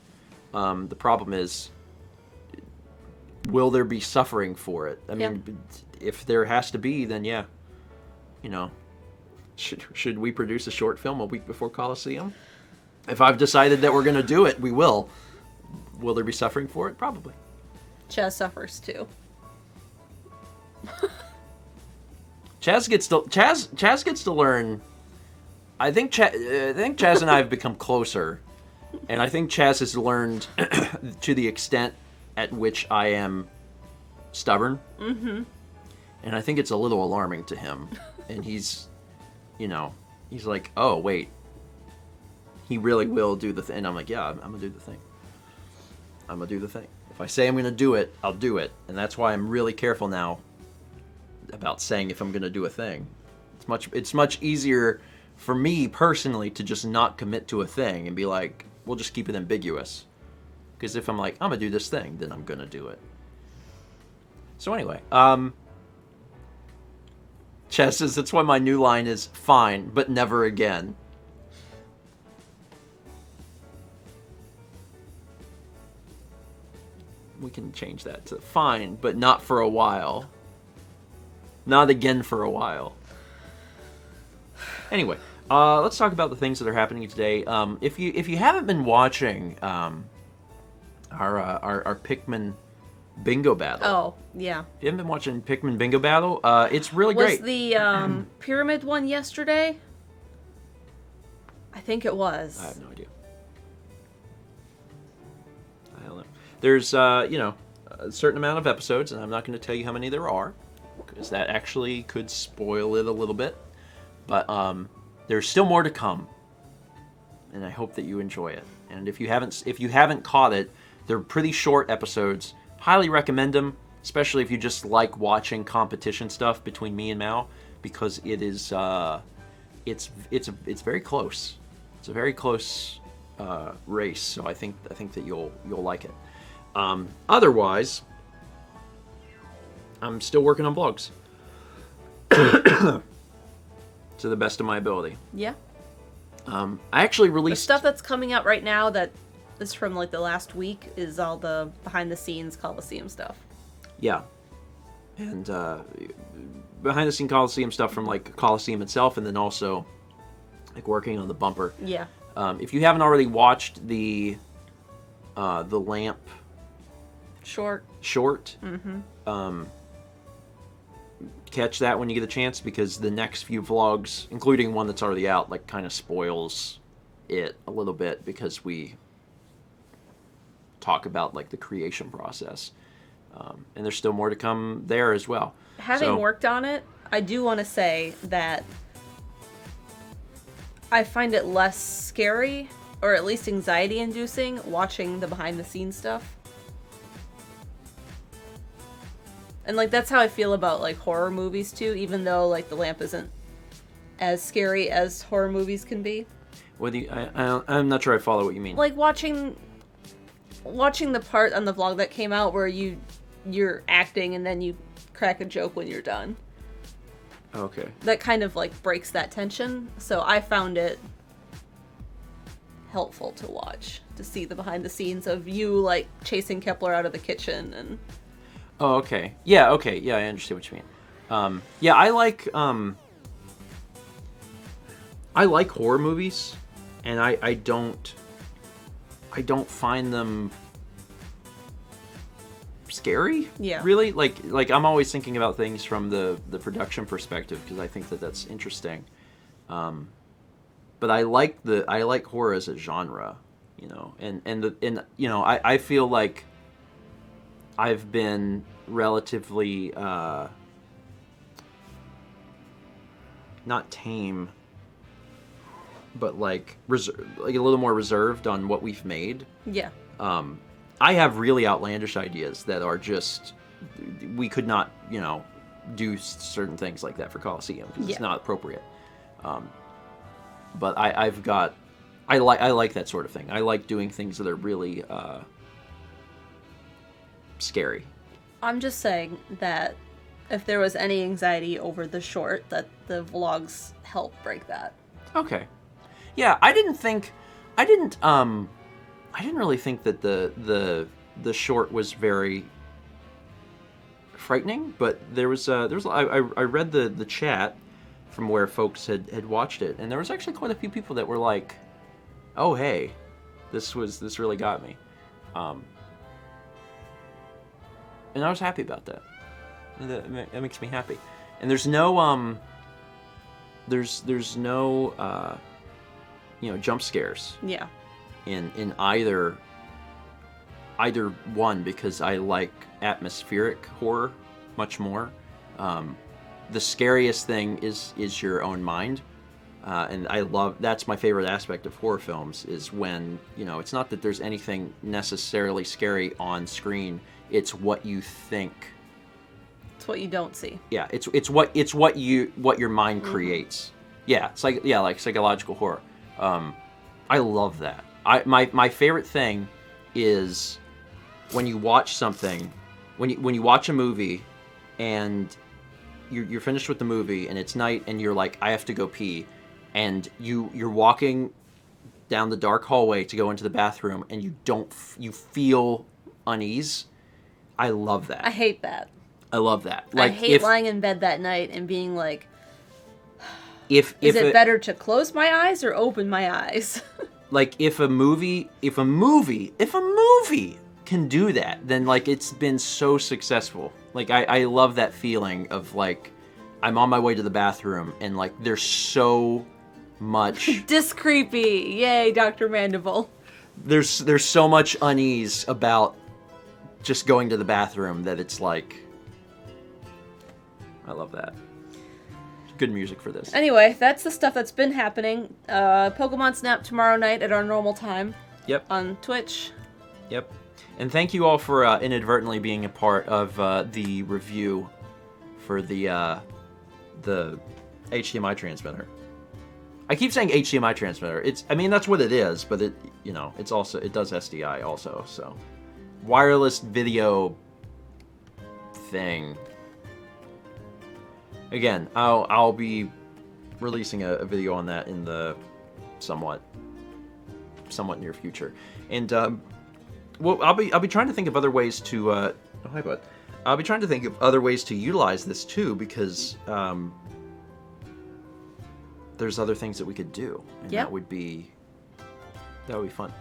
The problem is, will there be suffering for it? I mean, if there has to be, then yeah, you know, should we produce a short film a week before Coliseum? If I've decided that we're going to do it, we will. Will there be suffering for it? Probably. Chaz suffers too. Chaz gets to learn. I think Chaz and I have become closer, and I think Chaz has learned to the extent at which I am stubborn. Mm-hmm. And I think it's a little alarming to him. And he's like, oh wait, he really will do the thing. And I'm like, yeah, I'm gonna do the thing. I'm gonna do the thing. If I say I'm gonna do it, I'll do it. And that's why I'm really careful now about saying if I'm gonna do a thing. It's much easier for me personally to just not commit to a thing and be like, we'll just keep it ambiguous. Because if I'm like, I'm gonna do this thing, then I'm gonna do it. So anyway, Chess says that's why my new line is fine, but never again. We can change that to fine, but not for a while. Not again for a while. Anyway, let's talk about the things that are happening today. If you haven't been watching our Pikmin bingo battle. Oh, yeah. If you haven't been watching Pikmin bingo battle, it's really great. Was the pyramid one yesterday? I think it was. I have no idea. I don't know. There's a certain amount of episodes, and I'm not going to tell you how many there are, because that actually could spoil it a little bit. But there's still more to come, and I hope that you enjoy it. And if you haven't caught it, they're pretty short episodes. Highly recommend them, especially if you just like watching competition stuff between me and Mal, because it is it's very close. It's a very close race, so I think that you'll like it. Otherwise, I'm still working on blogs to the best of my ability. Yeah. I actually released the stuff that's coming out right now that is from like the last week is all the behind the scenes Coliseum stuff. Yeah. And behind the scene Coliseum stuff from like Coliseum itself, and then also like working on the bumper. Yeah. If you haven't already watched the lamp short, mm-hmm. Catch that when you get a chance, because the next few vlogs, including one that's already out, like kind of spoils it a little bit, because we talk about like the creation process, and there's still more to come there as well. Having worked on it, I do want to say that I find it less scary, or at least anxiety-inducing, watching the behind-the-scenes stuff. And, like, that's how I feel about, like, horror movies, too, even though, like, the lamp isn't as scary as horror movies can be. I'm not sure I follow what you mean. Like, watching the part on the vlog that came out where you're acting and then you crack a joke when you're done. Okay. That kind of, like, breaks that tension. So I found it helpful to watch, to see the behind the scenes of you, like, chasing Kepler out of the kitchen and... Oh, okay. Yeah, okay. Yeah, I understand what you mean. Yeah, I like horror movies, and I don't find them scary. Yeah. Really? Like I'm always thinking about things from the production perspective, because I think that that's interesting. But I like horror as a genre, you know, and you know, I feel like I've been relatively not tame, but like a little more reserved on what we've made. Yeah. I have really outlandish ideas that are just, we could not, do certain things like that for Coliseum because it's not appropriate. But I like that sort of thing. I like doing things that are really scary. I'm just saying that if there was any anxiety over the short, that the vlogs help break that. Okay. Yeah, I didn't really think that the short was very frightening, but I read the chat from where folks had watched it, and there was actually quite a few people that were like, "Oh, hey, this really got me," and I was happy about that. That makes me happy. And there's no jump scares. Yeah. In either one, because I like atmospheric horror much more. The scariest thing is your own mind, and that's my favorite aspect of horror films, is when it's not that there's anything necessarily scary on screen, it's what you think. It's what you don't see. Yeah, it's what your mind creates. Yeah, it's like psychological horror. I love that. My favorite thing is when you watch something, when you watch a movie, and you're finished with the movie, and it's night, and you're like, I have to go pee, and you're walking down the dark hallway to go into the bathroom, and you feel unease. I love that. I hate that. I love that. I hate lying in bed that night and being like, is it better to close my eyes or open my eyes? Like if a movie can do that, then like it's been so successful. Like I love that feeling of like I'm on my way to the bathroom and like there's so much Disc creepy. Yay, Dr. Mandible. There's so much unease about just going to the bathroom that it's like, I love that. Good music for this. Anyway, that's the stuff that's been happening. Pokemon Snap tomorrow night at our normal time. Yep. On Twitch. Yep. And thank you all for inadvertently being a part of the review for the HDMI transmitter. I keep saying HDMI transmitter. That's what it is, but it does SDI also. So wireless video thing. Again, I'll be releasing a video on that in the somewhat near future, and I'll be trying to think of other ways to. Oh, hi, bud. I'll be trying to think of other ways to utilize this too, because there's other things that we could do, and that would be fun.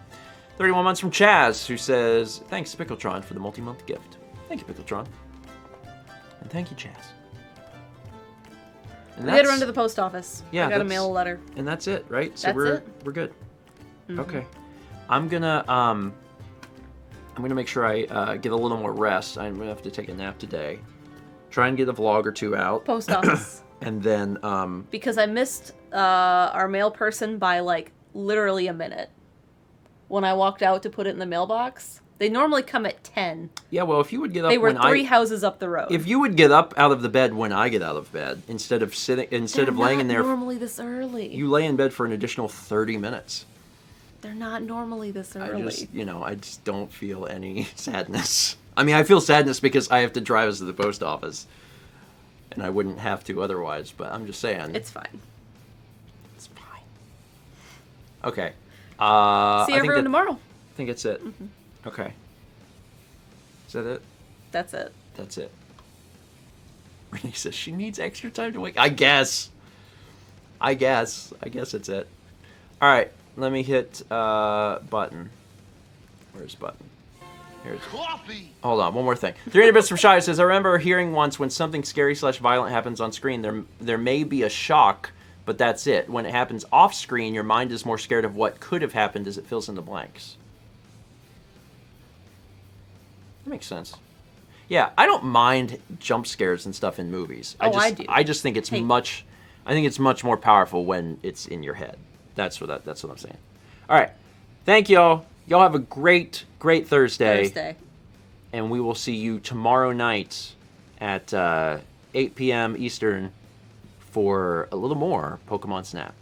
31 months from Chaz, who says, "Thanks, Pickletron, for the multi-month gift." Thank you, Pickletron, and thank you, Chaz. We gotta run to the post office. Yeah, I gotta mail a letter. And that's it, right? So we're good. Mm-hmm. Okay. I'm gonna make sure I get a little more rest. I'm gonna have to take a nap today. Try and get a vlog or two out. Post office. And then because I missed our mail person by like literally a minute. When I walked out to put it in the mailbox. They normally come at 10. Yeah, well, if you would get up they were 3 houses up the road. If you would get up out of the bed when I get out of bed, instead of laying in there normally this early. You lay in bed for an additional 30 minutes. They're not normally this early. I just don't feel any sadness. I mean, I feel sadness because I have to drive us to the post office. And I wouldn't have to otherwise, but I'm just saying. It's fine. It's fine. Okay. See everyone tomorrow. I think it's it. Mm-hmm. Okay. Is that it? That's it. That's it. Renee says she needs extra time to wake. I guess it's it. All right. Let me hit button. Where's button? Here's coffee. Hold on. One more thing. 300 bits from Shy says, I remember hearing once when something scary/violent happens on screen, there may be a shock, but that's it. When it happens off screen, your mind is more scared of what could have happened as it fills in the blanks. That makes sense. Yeah, I don't mind jump scares and stuff in movies. I do. I just think it's much I think it's much more powerful when it's in your head. That's what I'm saying. All right. Thank y'all. Y'all have a great Thursday. And we will see you tomorrow night at 8 p.m. Eastern for a little more Pokemon Snap.